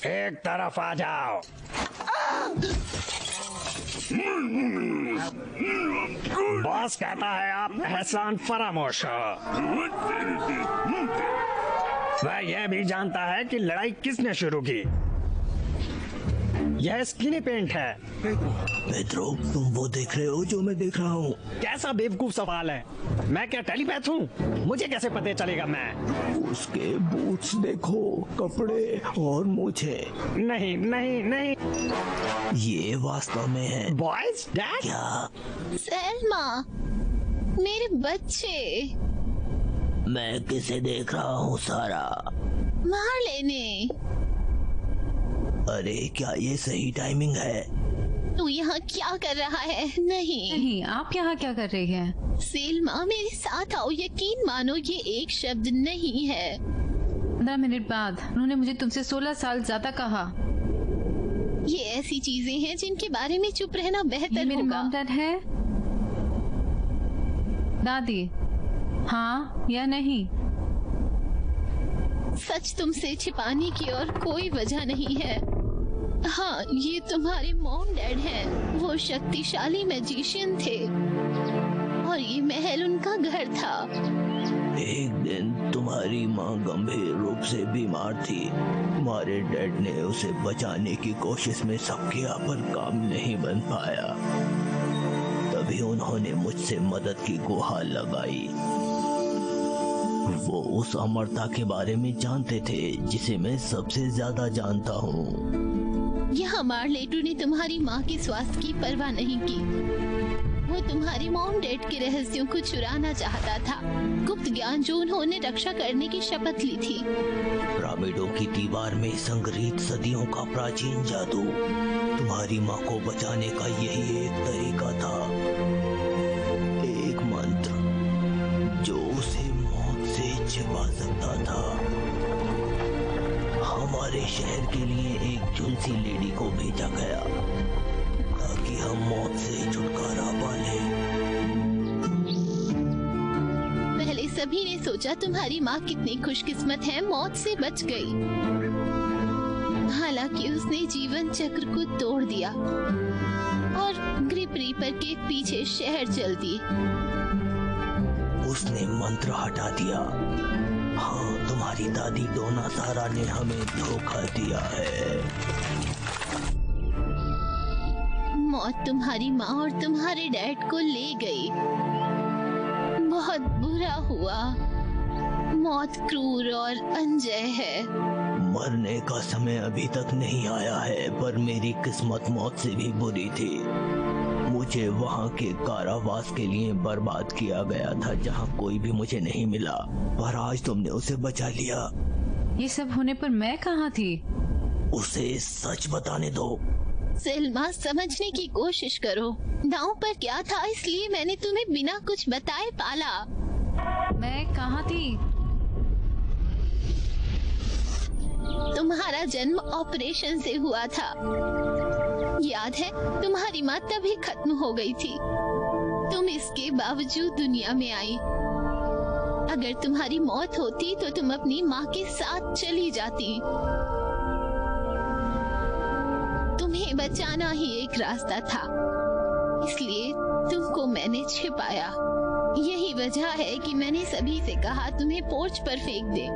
एक तरफ आ जाओ। बॉस कहता है आप एहसान फरामोश हो। वह यह भी जानता है कि लड़ाई किसने शुरू की। यह स्किनी पेंट है। पेड्रो, तुम वो देख रहे हो जो मैं देख रहा हूँ? कैसा बेवकूफ सवाल है। मैं क्या टेलीपैथ हूँ? मुझे कैसे पता चलेगा मैं? उसके बूट्स देखो, कपड़े और मूछे। नहीं नहीं नहीं, ये वास्तव में है। Boys dad. क्या? सेल्मा, मेरे बच्चे। मैं किसे देख रहा हूँ सारा? मार लेने। अरे क्या ये सही टाइमिंग है? तू यहाँ क्या कर रहा है? नहीं नहीं, आप यहाँ क्या कर रही हैं? सेल्मा, मेरे साथ आओ। यकीन मानो, ये एक शब्द नहीं है। 15 मिनट बाद उन्होंने मुझे तुमसे 16 साल ज्यादा कहा। ये ऐसी चीजें हैं जिनके बारे में चुप रहना ये बेहतर मेरे होगा। मॉम डैड है? दादी, हाँ या नहीं? सच तुमसे छिपाने की और कोई वजह नहीं है। हाँ, ये तुम्हारे मॉम डैड हैं। वो शक्तिशाली मैजिशियन थे और ये महल उनका घर था। एक दिन तुम्हारी माँ गंभीर रूप से बीमार थी। तुम्हारे डैड ने उसे बचाने की कोशिश में सब किया पर काम नहीं बन पाया। तभी उन्होंने मुझसे मदद की गुहार लगाई। वो उस अमरता के बारे में जानते थे जिसे मैं सबसे ज्यादा जानता हूँ। यहाँ मार्लेटू ने तुम्हारी माँ के स्वास्थ्य की परवाह नहीं की। वो तुम्हारी मॉम डैड के रहस्यों को चुराना चाहता था, गुप्त ज्ञान जो उन्होंने रक्षा करने की शपथ ली थी। पिरामिडों की दीवार में संग्रहित सदियों का प्राचीन जादू। तुम्हारी माँ को बचाने का यही एक तरीका था, एक मंत्र जो उसे मौत से छिपा सकता था। हमारे शहर के लिए एक झुलसी लेडी को भेजा गया ताकि हम मौत से छुटकारा पाले। पहले सभी ने सोचा तुम्हारी माँ कितनी खुशकिस्मत है, मौत से बच गई। हालांकि उसने जीवन चक्र को तोड़ दिया और ग्रिप रीपर के पीछे शहर चल दी। उसने मंत्र हटा दिया। हाँ, तुम्हारी दादी डोना सारा ने हमें धोखा दिया है। मौत तुम्हारी माँ और तुम्हारे डैड को ले गई। बहुत बुरा हुआ। मौत क्रूर और अनजय है। मरने का समय अभी तक नहीं आया है, पर मेरी किस्मत मौत से भी बुरी थी। मुझे वहाँ के कारावास के लिए बर्बाद किया गया था जहाँ कोई भी मुझे नहीं मिला, पर आज तुमने उसे बचा लिया। ये सब होने पर मैं कहाँ थी? उसे सच बताने दो। सेल्मा, समझने की कोशिश करो। दांव पर क्या था, इसलिए मैंने तुम्हें बिना कुछ बताए पाला। मैं कहाँ थी? तुम्हारा जन्म ऑपरेशन से हुआ था। याद है, तुम्हारी माँ तभी खत्म हो गई थी। तुम इसके बावजूद दुनिया में आई। अगर तुम्हारी मौत होती तो तुम अपनी माँ के साथ चली जाती। तुम्हें बचाना ही एक रास्ता था, इसलिए तुमको मैंने छिपाया। यही वजह है कि मैंने सभी से कहा तुम्हें पोर्च पर फेंक दे।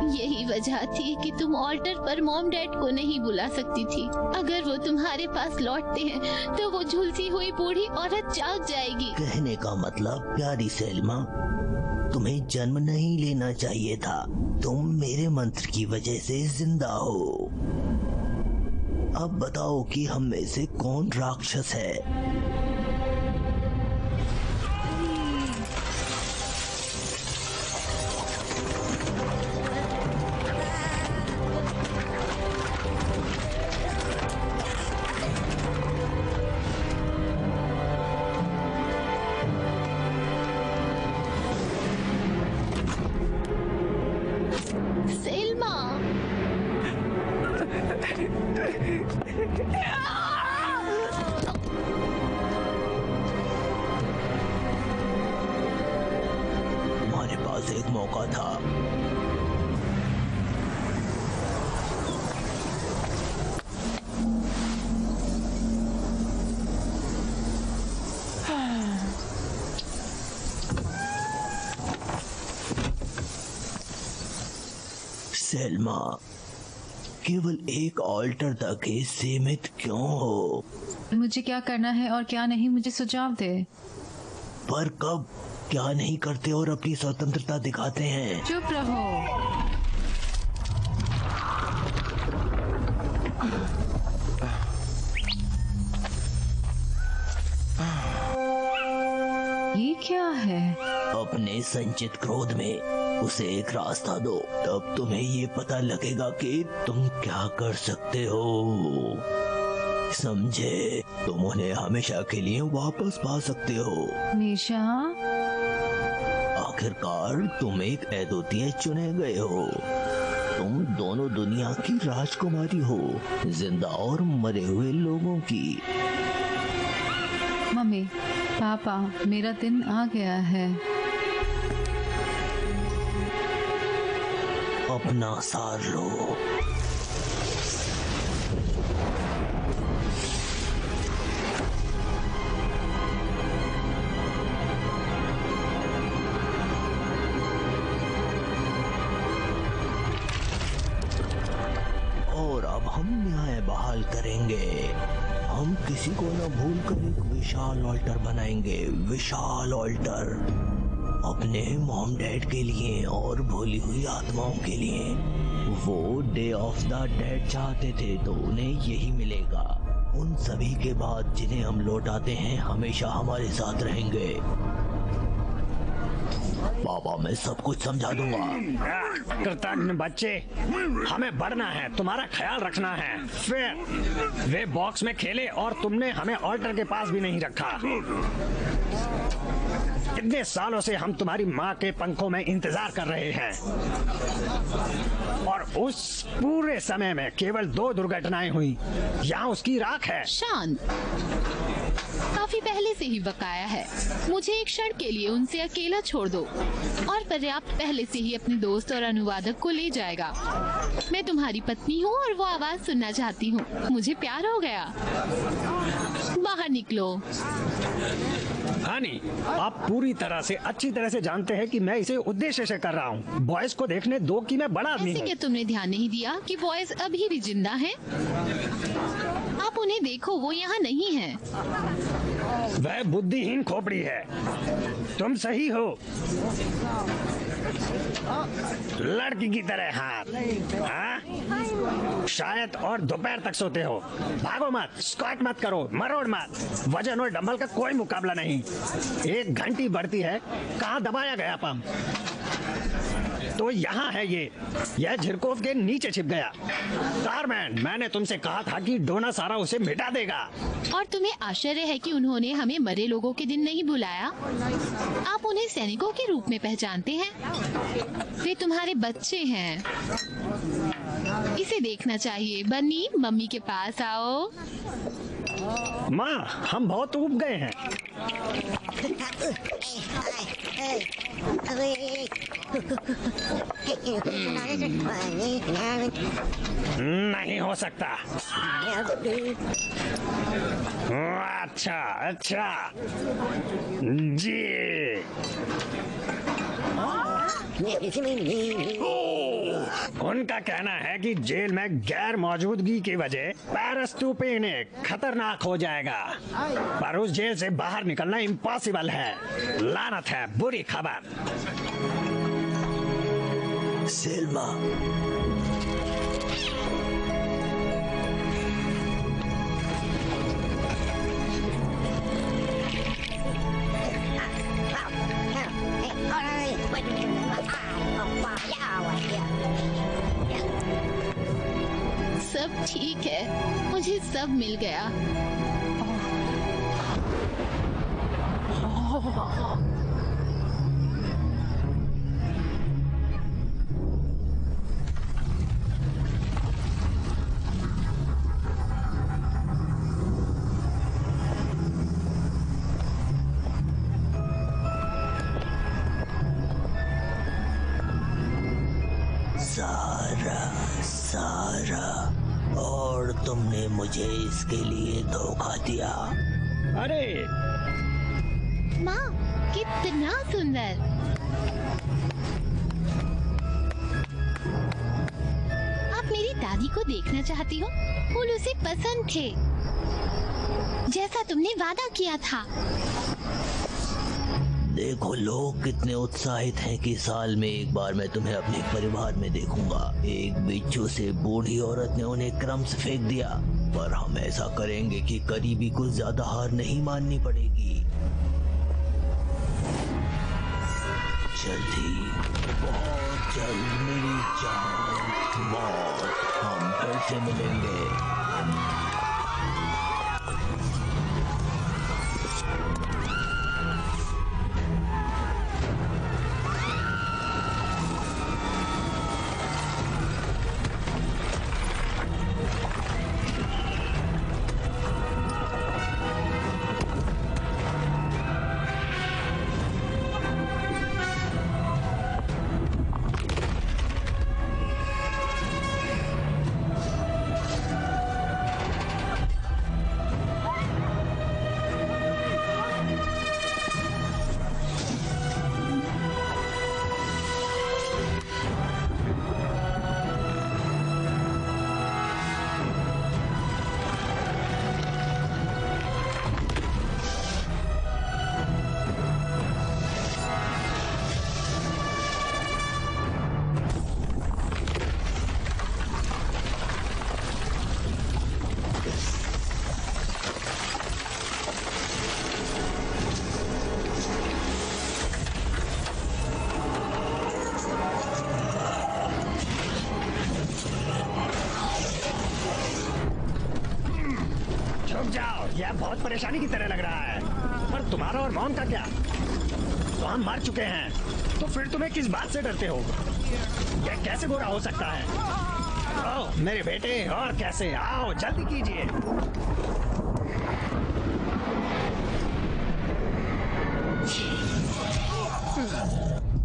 यही वजह थी कि तुम ऑल्टर पर मॉम डैड को नहीं बुला सकती थी। अगर वो तुम्हारे पास लौटते हैं तो वो झुलसी हुई बूढ़ी औरत जाग जाएगी। कहने का मतलब, प्यारी सेल्मा, तुम्हें जन्म नहीं लेना चाहिए था। तुम मेरे मंत्र की वजह से जिंदा हो। अब बताओ कि हम में से कौन राक्षस है? सेल्मा, हमारे पास एक मौका था। सेल्मा, केवल एक ऑल्टर तक ही सीमित क्यों हो? मुझे क्या करना है और क्या नहीं, मुझे सुझाव दे। पर कब क्या नहीं करते और अपनी स्वतंत्रता दिखाते हैं? चुप रहो। ये क्या है? अपने संचित क्रोध में उसे एक रास्ता दो, तब तुम्हें ये पता लगेगा कि तुम क्या कर सकते हो। समझे? तुम उन्हें हमेशा के लिए वापस पा सकते हो। हमेशा? आखिरकार तुम एक अद्वितीय चुने गए हो। तुम दोनों दुनिया की राजकुमारी हो, जिंदा और मरे हुए लोगों की। मम्मी, पापा, मेरा दिन आ गया है। अपना सार लो। और अब हम न्याय बहाल करेंगे। हम किसी को न भूल कर एक विशाल ऑल्टर बनाएंगे। विशाल ऑल्टर अपने मॉम डैड के लिए और भूली हुई आत्माओं के लिए। वो डे ऑफ द डेड चाहते थे तो उन्हें यही मिलेगा। उन सभी के बाद जिन्हें हम लौटाते हैं हमेशा हमारे साथ रहेंगे। पापा, मैं सब कुछ समझा दूंगा। कृतज्ञ बच्चे, हमें बढ़ना है, तुम्हारा ख्याल रखना है। फिर वे बॉक्स में खेले और तुमने हमें ऑल्टर के पास भी नहीं रखा। कितने सालों से हम तुम्हारी माँ के पंखों में इंतजार कर रहे हैं और उस पूरे समय में केवल 2 दुर्घटनाएं हुई। यहाँ उसकी राख है। शांत। काफी पहले से ही बकाया है। मुझे एक क्षण के लिए उनसे अकेला छोड़ दो और पर्याप्त पहले से ही अपने दोस्त और अनुवादक को ले जाएगा। मैं तुम्हारी पत्नी हूँ और वो आवाज सुनना चाहती हूँ। मुझे प्यार हो गया। बाहर निकलो। हानी, आप पूरी तरह से अच्छी तरह से जानते हैं कि मैं इसे उद्देश्य से कर रहा हूँ। बॉयज को देखने दो कि मैं बड़ा आदमी ऐसे हूँ। क्या तुमने ध्यान नहीं दिया कि बॉयज अभी भी जिंदा हैं? आप उन्हें देखो, वो यहाँ नहीं है। वह बुद्धिहीन खोपड़ी है। तुम सही हो, लड़की की तरह हाथ। हाँ? शायद और दोपहर तक सोते हो। भागो मत, स्क्वाट मत करो, मरोड़ मत। वजन और डंबल का कोई मुकाबला नहीं। 1 घंटी बढ़ती है। कहाँ दबाया गया पंप? तो यहाँ है ये। यह झिरकोव के नीचे छिप गया। कारमैन, मैंने तुमसे कहा था कि डोना सारा उसे मिटा देगा। और तुम्हें आश्चर्य है कि उन्होंने हमें मरे लोगों के दिन नहीं बुलाया? आप उन्हें सैनिकों के रूप में पहचानते हैं। वे तुम्हारे बच्चे हैं। इसे देखना चाहिए। बन्नी, मम्मी के पास आओ। माँ, हम बहुत ऊब गए हैं। नहीं हो सकता। अच्छा अच्छा जी। उनका कहना है कि जेल में गैर मौजूदगी की वजह पैरस्तु पीने खतरनाक हो जाएगा, पर उस जेल से बाहर निकलना इम्पॉसिबल है। लानत है, बुरी खबर। सेल्मा, सब ठीक है, मुझे सब मिल गया। सारा सारा, और तुमने मुझे इसके लिए धोखा दिया। अरे माँ, कितना सुंदर। आप मेरी दादी को देखना चाहती हो? फूल उसे पसंद थे, जैसा तुमने वादा किया था। देखो लोग कितने उत्साहित हैं कि साल में एक बार मैं तुम्हें अपने परिवार में देखूंगा। एक बिच्छू से बूढ़ी औरत ने उन्हें क्रम से फेंक दिया, पर हम ऐसा करेंगे कि करीबी को ज्यादा हार नहीं माननी पड़ेगी। जल्दी, बहुत जल्द मेरी जान, बहुत, हम फिर से मिलेंगे। रुक जाओ, यह बहुत परेशानी की तरह लग रहा है। पर तुम्हारा और मॉम का क्या? तो हम मर चुके हैं, तो फिर तुम्हें किस बात से डरते हो? यह कैसे बुरा हो सकता है? आओ मेरे बेटे, और कैसे? आओ जल्दी कीजिए।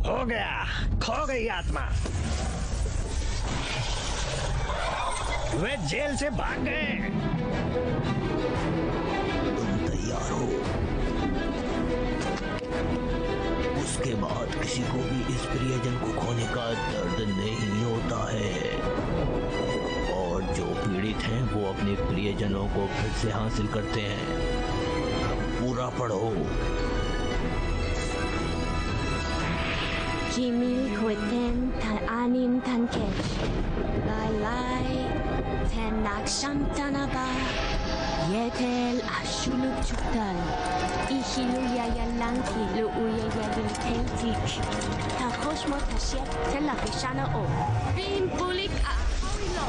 हो गया, खो गई आत्मा। वे जेल से भाग गए। तुम तैयार हो? उसके बाद किसी को भी इस प्रियजन को खोने का दर्द नहीं होता है, और जो पीड़ित हैं वो अपने प्रियजनों को फिर से हासिल करते हैं। पूरा पढ़ो। Jimil Koten Tan Anin Tankesh Lai Lai Ten Naksham Tanaba Yetel Ashuluk Chuktal Ishilu Yayalanki Lu Uyayayin Tentik Takoshmo Tashet Telapishana O Bin Bulik A Horilo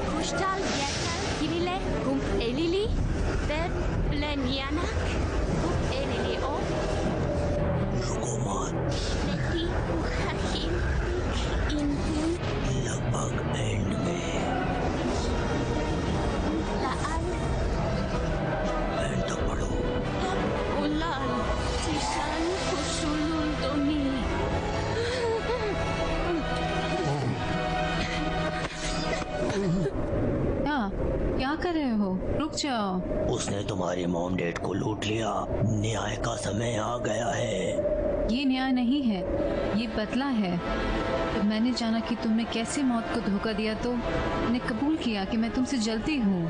Kushtal Yetel Kirile Kum Elili Beb Blenyanak Kum Elili O रुको मत, Neti Uhakim Inpun लगभग एंड में, Laan एंड तक पढ़ो। Ulan Tisan Kusulul Doni क्या कर रहे हो? रुक जाओ। उसने तुम्हारे मॉम डैड को लूट लिया। न्याय का समय आ गया है। ये न्याय नहीं है, ये बदला है। जब मैंने जाना कि तुमने कैसे मौत को धोखा दिया, तो मैंने कबूल किया कि मैं तुमसे जलती हूँ,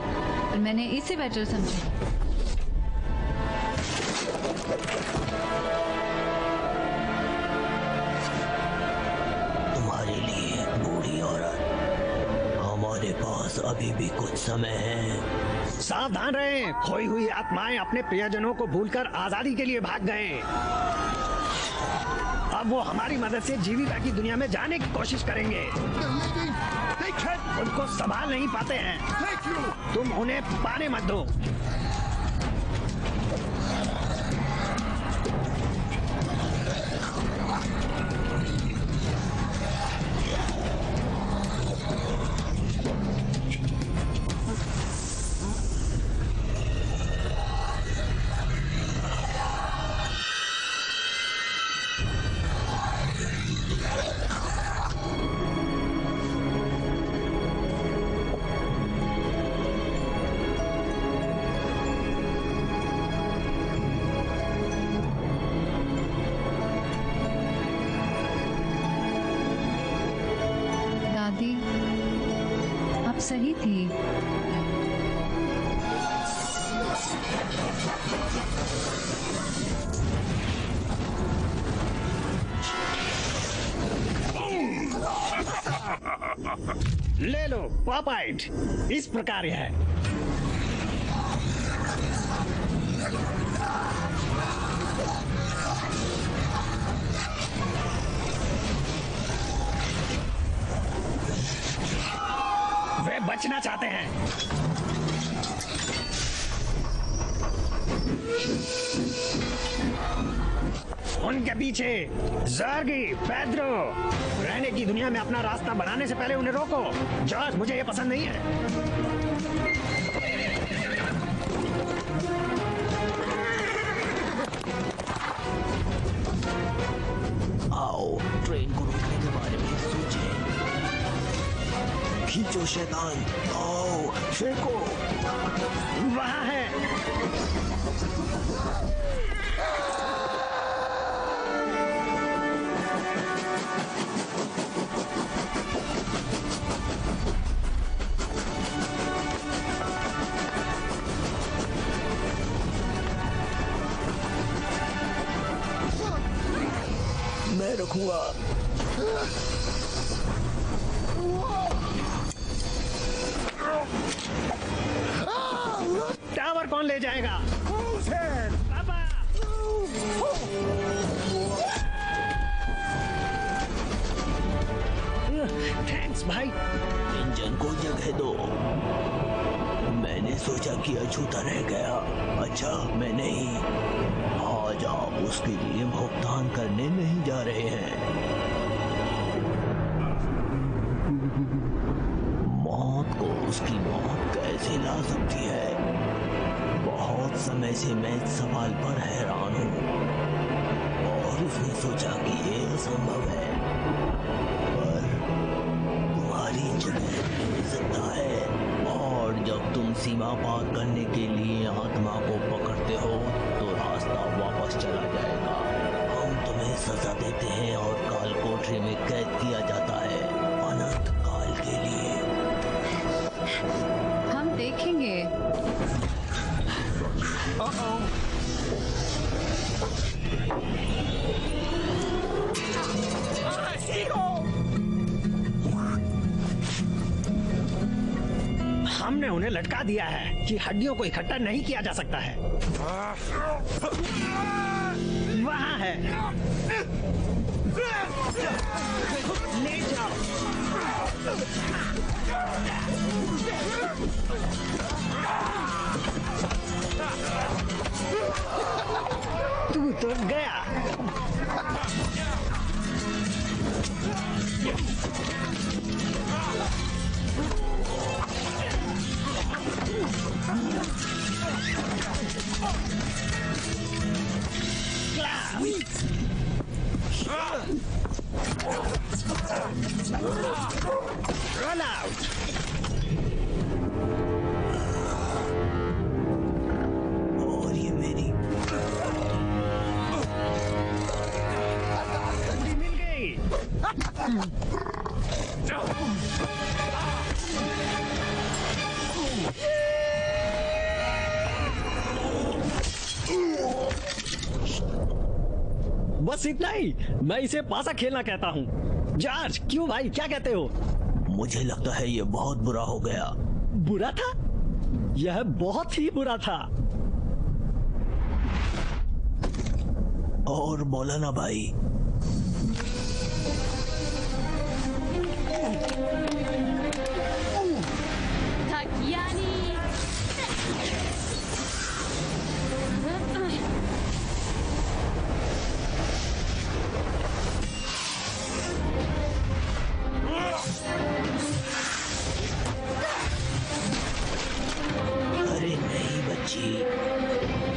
और मैंने इसे बेटर समझा। तुम्हारे लिए अभी भी कुछ समय है। सावधान रहें, खोई हुई आत्माएं अपने प्रियजनों को भूलकर आजादी के लिए भाग गए। अब वो हमारी मदद से जीविका की दुनिया में जाने की कोशिश करेंगे। उनको संभाल नहीं पाते हैं। तुम उन्हें पाने मत दो। दादी, आप सही थी। ले लो पॉपाइट, इस प्रकार है। वे बचना चाहते हैं। उनके पीछे जर्गी, पेड्रो। रहने की दुनिया में अपना रास्ता बनाने से पहले उन्हें रोको। जॉर्ज, मुझे ये पसंद नहीं है। आओ ट्रेन को रोकने के बारे में सोचें। खींचो शैतान, आओ फेंको। वहाँ है। मैं रखूंगा। टावर कौन ले जाएगा? पापा! थैंक्स भाई। इंजन को जगह दो। मैंने सोचा कि अछूता रह गया। अच्छा, मैं नहीं। आज आप उसके लिए भुगतान करने नहीं जा रहे हैं। मौत को उसकी मौत कैसे ला सकती है? बहुत समय से मैं इस सवाल पर हैरान हूँ और उसने सोचा कि ये असंभव है, पर तुम्हारी जगह ले सकता है। और जब तुम सीमा पार करने के लिए आत्मा को पकड़ते हो तो रास्ता वापस चला जाएगा। हम तुम्हें सजा देते हैं और काल कोठरी में कैद किया जाता है, अनंत काल के लिए। हम देखेंगे। हमने उन्हें लटका दिया है कि हड्डियों को इकट्ठा नहीं किया जा सकता है। वहाँ है। ले जाओ। तू तो गया। Run out! और ये मेरी गंदी मिल गई। बस इतना ही। मैं इसे पासा खेलना कहता हूँ। जॉर्ज, क्यों भाई, क्या कहते हो? मुझे लगता है ये बहुत बुरा हो गया। बुरा था? यह बहुत ही बुरा था। और बोला ना भाई। Takyani. अरे नहीं बच्ची,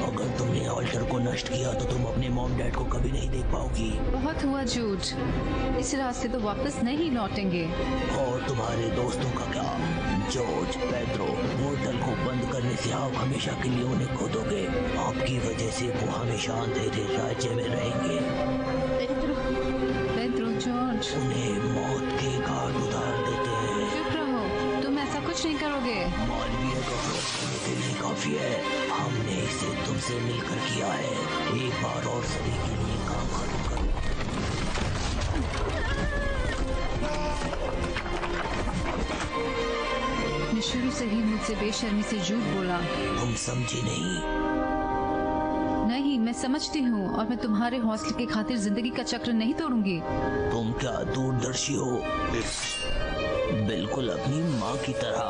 अगर तुमने ऑल्टर को नष्ट किया तो तुम अपने मॉम डैड को कभी नहीं देख पाओगी। बहुत हुआ झूठ, इस रास्ते तो वापस नहीं लौटेंगे। और तुम्हारे दोस्तों का क्या? जॉर्ज, पेड्रो, पोर्टल को बंद करने से आप हमेशा के लिए उन्हें खो दोगे। आपकी वजह से वो हमेशा अंधेरे राज्य में रहेंगे। पेड्रो, जॉर्ज, उन्हें मौत के घाट उतार देते हैं। चुप रहो, तुम ऐसा कुछ नहीं करोगे। मालवीय का होने के लिए काफी है। हमने इसे तुमसे मिलकर किया है। एक बार और सभी के लिए काम खत्म करो। मैं शुरू से ही मुझसे बेशर्मी से झूठ बोला। तुम समझी नहीं। नहीं, मैं समझती हूँ और मैं तुम्हारे हौसले की खातिर जिंदगी का चक्र नहीं तोड़ूंगी। तुम क्या दूरदर्शी हो? बिल्कुल अपनी माँ की तरह।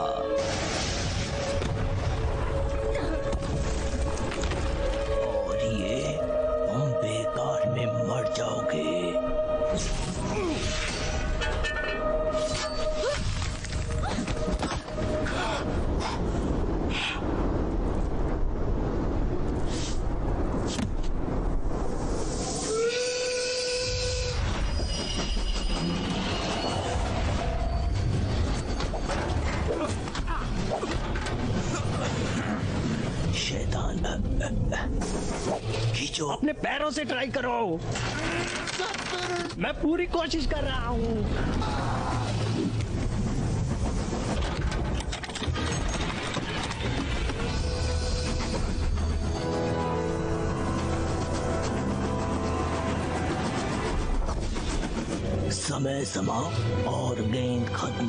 और ये तुम बेकार में मर जाओगे। शैतान, खींचो। अपने पैरों से ट्राई करो। मैं पूरी कोशिश कर रहा हूँ। समय समाप्त और गेंद खत्म।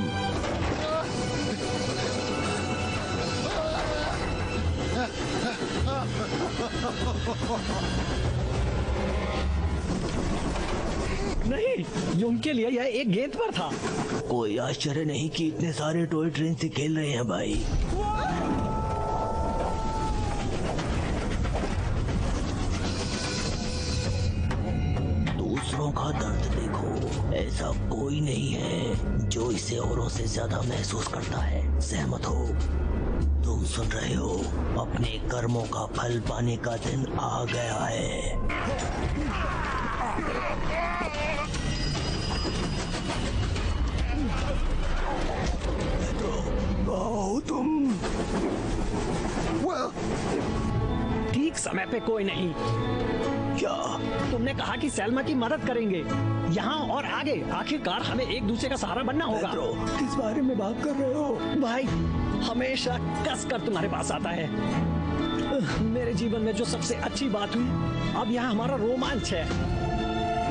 नहीं, ये उनके लिए यह एक गेंद पर था। कोई आश्चर्य नहीं कि इतने सारे टॉय ट्रेन से खेल रहे हैं भाई। दूसरों का दर्द देखो, ऐसा कोई नहीं है जो इसे औरों से ज्यादा महसूस करता है। सहमत हो? तुम सुन रहे हो? अपने कर्मों का फल पाने का दिन आ गया है। आओ तुम। ठीक समय पे कोई नहीं। क्या? तुमने कहा कि सैल्मा की मदद करेंगे। यहाँ और आगे आखिरकार हमें एक दूसरे का सहारा बनना होगा। पेड्रो, किस बारे में बात कर रहे हो? भाई हमेशा कसकर तुम्हारे पास आता है। मेरे जीवन में जो सबसे अच्छी बात हुई, अब यहाँ हमारा रोमांच है।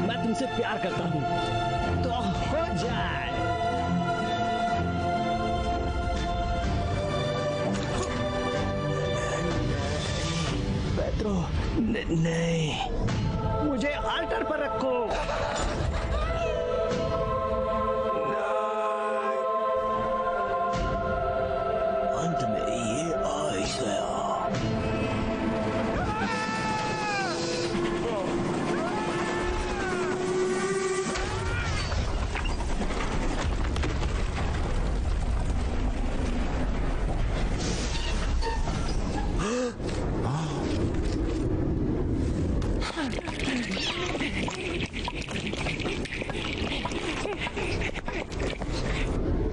मैं तुमसे प्यार करता हूँ, तो हो जाए। पेड्रो, नहीं। मुझे आल्टर पर रखो। अंत में ये आ ही गया।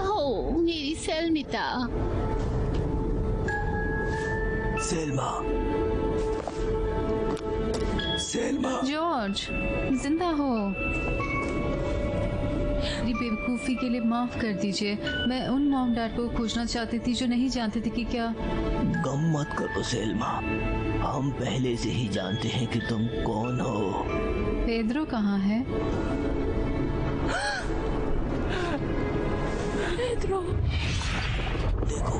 ओह, मेरी सैल्मिता। Selma, Selma. जॉर्ज, जिंदा हो। मेरी बेवकूफ़ी के लिए माफ कर दीजिए। मैं उन मॉम डैड को खोजना चाहती थी जो नहीं जानते थे कि क्या। गम मत करो सेल्मा, हम पहले से ही जानते हैं कि तुम कौन हो। पेड्रो कहाँ है? Pedro. देखो,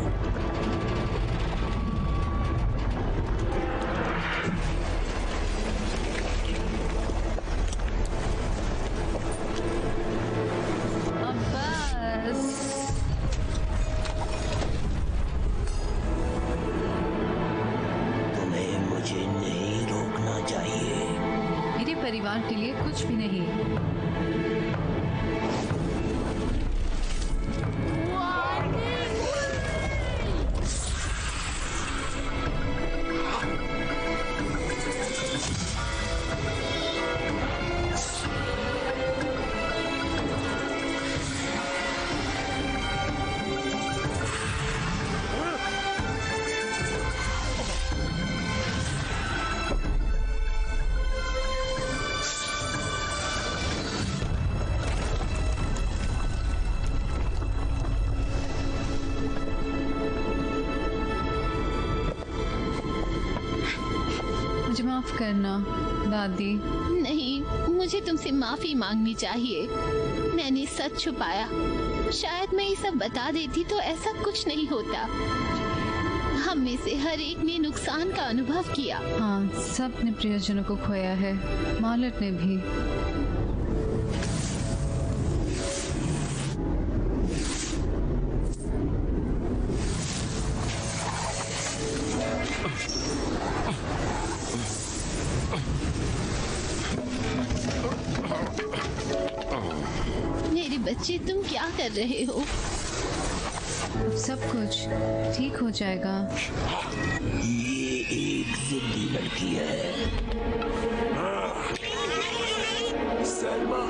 अब बस। तुम्हें मुझे नहीं रोकना चाहिए। मेरे परिवार के लिए कुछ भी नहीं। मुझे माफ करना दादी। नहीं, मुझे तुमसे माफी मांगनी चाहिए। मैंने सच छुपाया। शायद मैं ये सब बता देती तो ऐसा कुछ नहीं होता। हम में से हर एक ने नुकसान का अनुभव किया। हाँ, सब ने प्रियजनों को खोया है, मार्लेट ने भी। मेरे बच्चे, तुम क्या कर रहे हो? सब कुछ ठीक हो जाएगा। ये एक जिद्दी लड़की है। सलमा,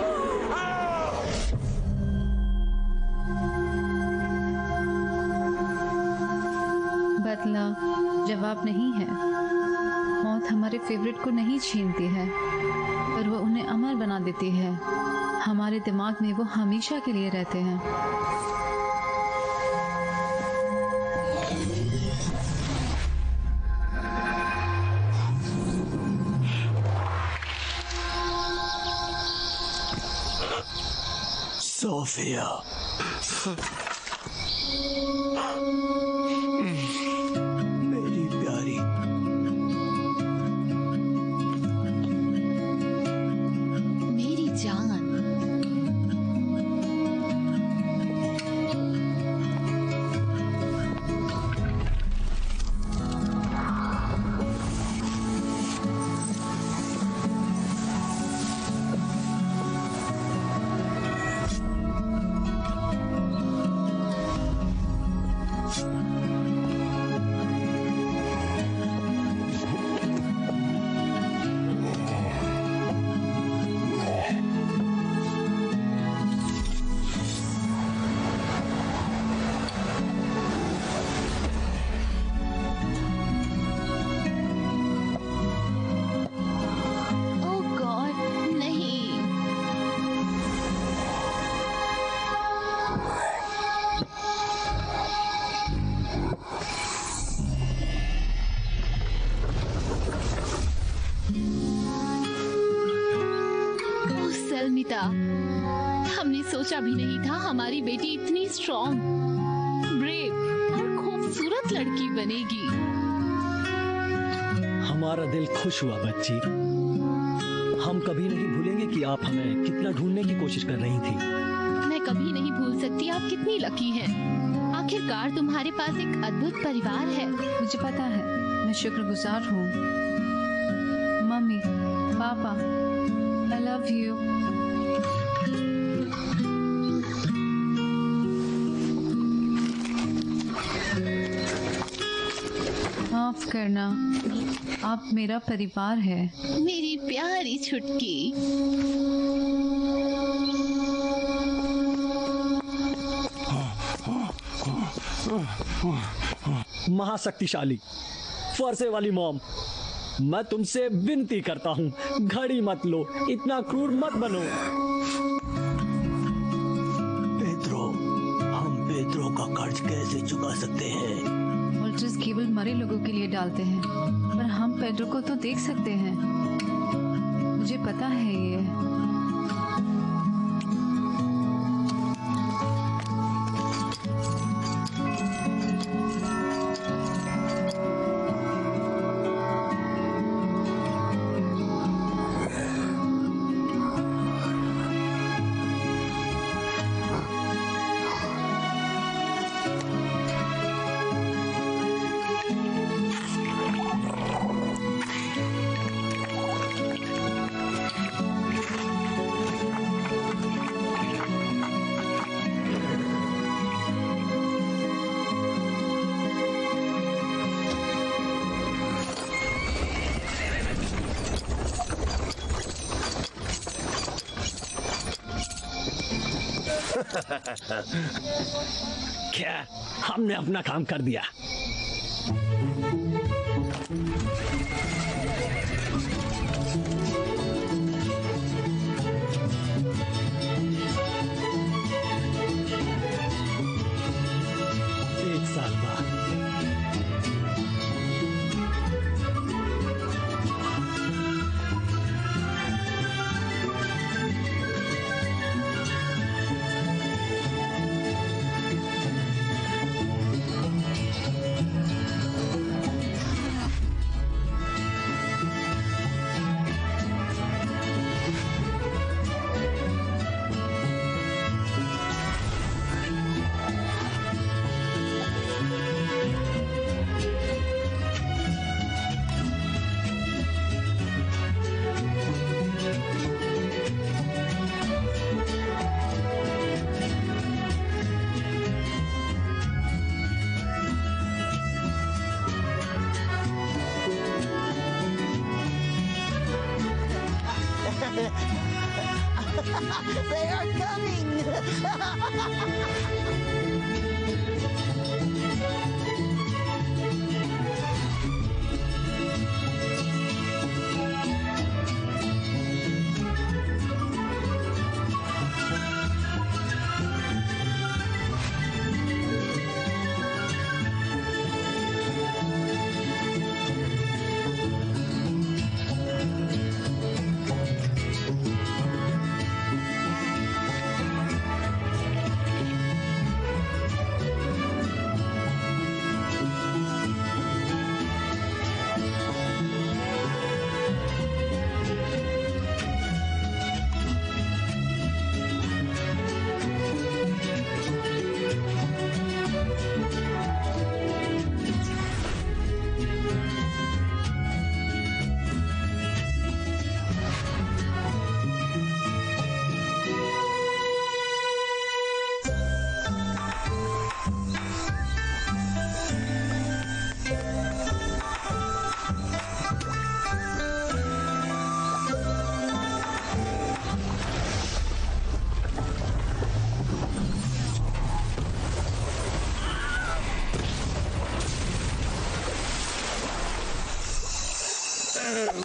बदला जवाब नहीं है। मौत हमारे फेवरेट को नहीं छीनती है, पर वो उन्हें अमर बना देती है। हमारे दिमाग में वो हमेशा के लिए रहते हैं। सोफिया, मेरी प्यारी, मेरी जान। ओह गॉड, नहीं। ओह सलमिता, हमने सोचा भी नहीं था हमारी बेटी इतनी स्ट्रॉन्ग, ब्रेव और खूबसूरत लड़की बनेगी। हमारा दिल खुश हुआ बच्ची। हम कभी नहीं भूलेंगे कि आप हमें कितना ढूंढने की कोशिश कर रही थी। मैं कभी नहीं भूल सकती आप कितनी लकी हैं। आखिरकार तुम्हारे पास एक अद्भुत परिवार है। मुझे पता है, मैं शुक्रगुजार हूँ। मम्मी, पापा, I love you। माफ करना, आप मेरा परिवार है। मेरी प्यारी छुटकी। महाशक्तिशाली फरसे वाली मॉम, मैं तुमसे विनती करता हूँ, घड़ी मत लो, इतना क्रूर मत बनो। पेड्रो, हम पेड्रो का कर्ज कैसे चुका सकते हैं? वोल्टर्स केवल मरे लोगों के लिए डालते हैं, पर हम पेड्रो को तो देख सकते हैं। मुझे पता है ये। क्या हमने अपना काम कर दिया। एक साल बाद They are coming!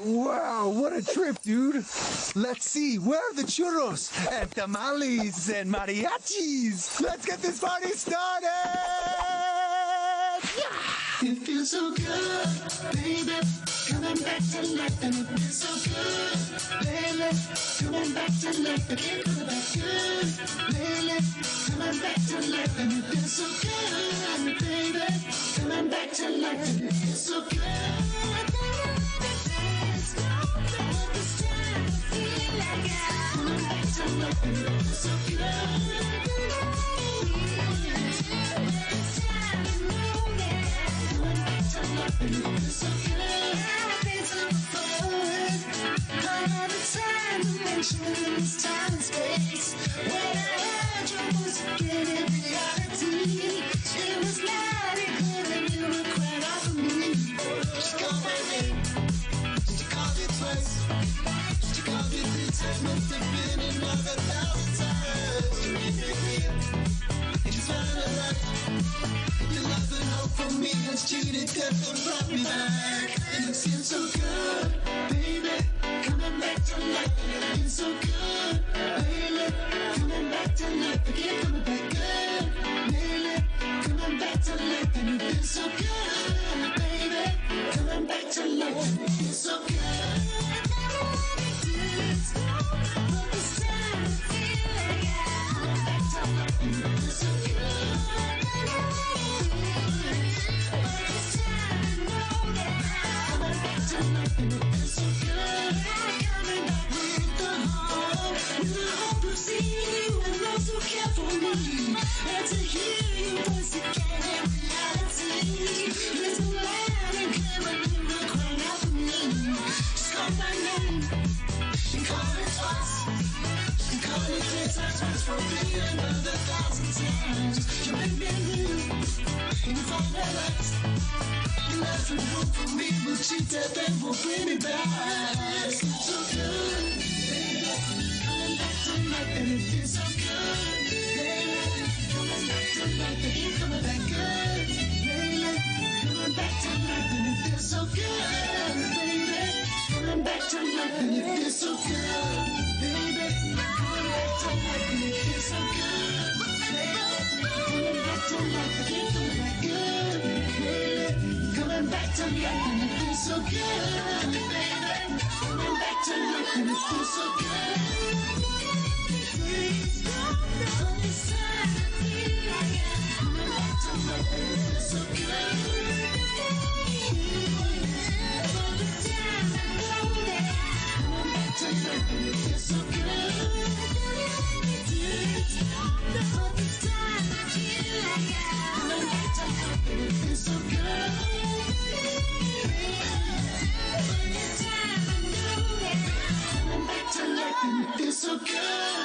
Wow, what a trip, dude. Let's see, where are the churros and tamales and mariachis? Let's get this party started! It feels so good, baby. Coming back to life, and it feels so good, baby. Coming back to life, again, coming back good, baby. Coming back to life, and it feels so good, baby. Coming back to life, and it feels so good. Cheated, death and brought me back. And it feels so good, baby. Coming back to life, and it feels so good, baby. Coming back to life, again, coming back good, baby. Coming back to life, and it feels so good, baby. Coming back to life, and it feels so good. But this time I feel like coming back to life, and it feels so good. To hear your voice again in reality. Let's go loud and clear when you were crying out for me. Just call my name and call it twice. And call it 3 times once for me another 1,000 times. You make me blue and you find that light. Your life will hope for me, will cheat death and will bring me back. It's so good, baby. Coming back to life and it feels so good, baby. life again, coming back good, baby. Coming back to life and it feels so good, baby. Coming back to life and it feels so good, baby. Coming back to life and it feels so good, baby. Coming back to life again, coming back good, baby. Coming back to life and it feels so good, baby. Coming back to life and it feels so good. Please don't know this time I feel like coming back to life and it feels so good. All the time I know that coming back to life and it feels so good. Please don't know this time I feel like coming back to life and it feels so good. All the time I know that coming back to life and it feels so good.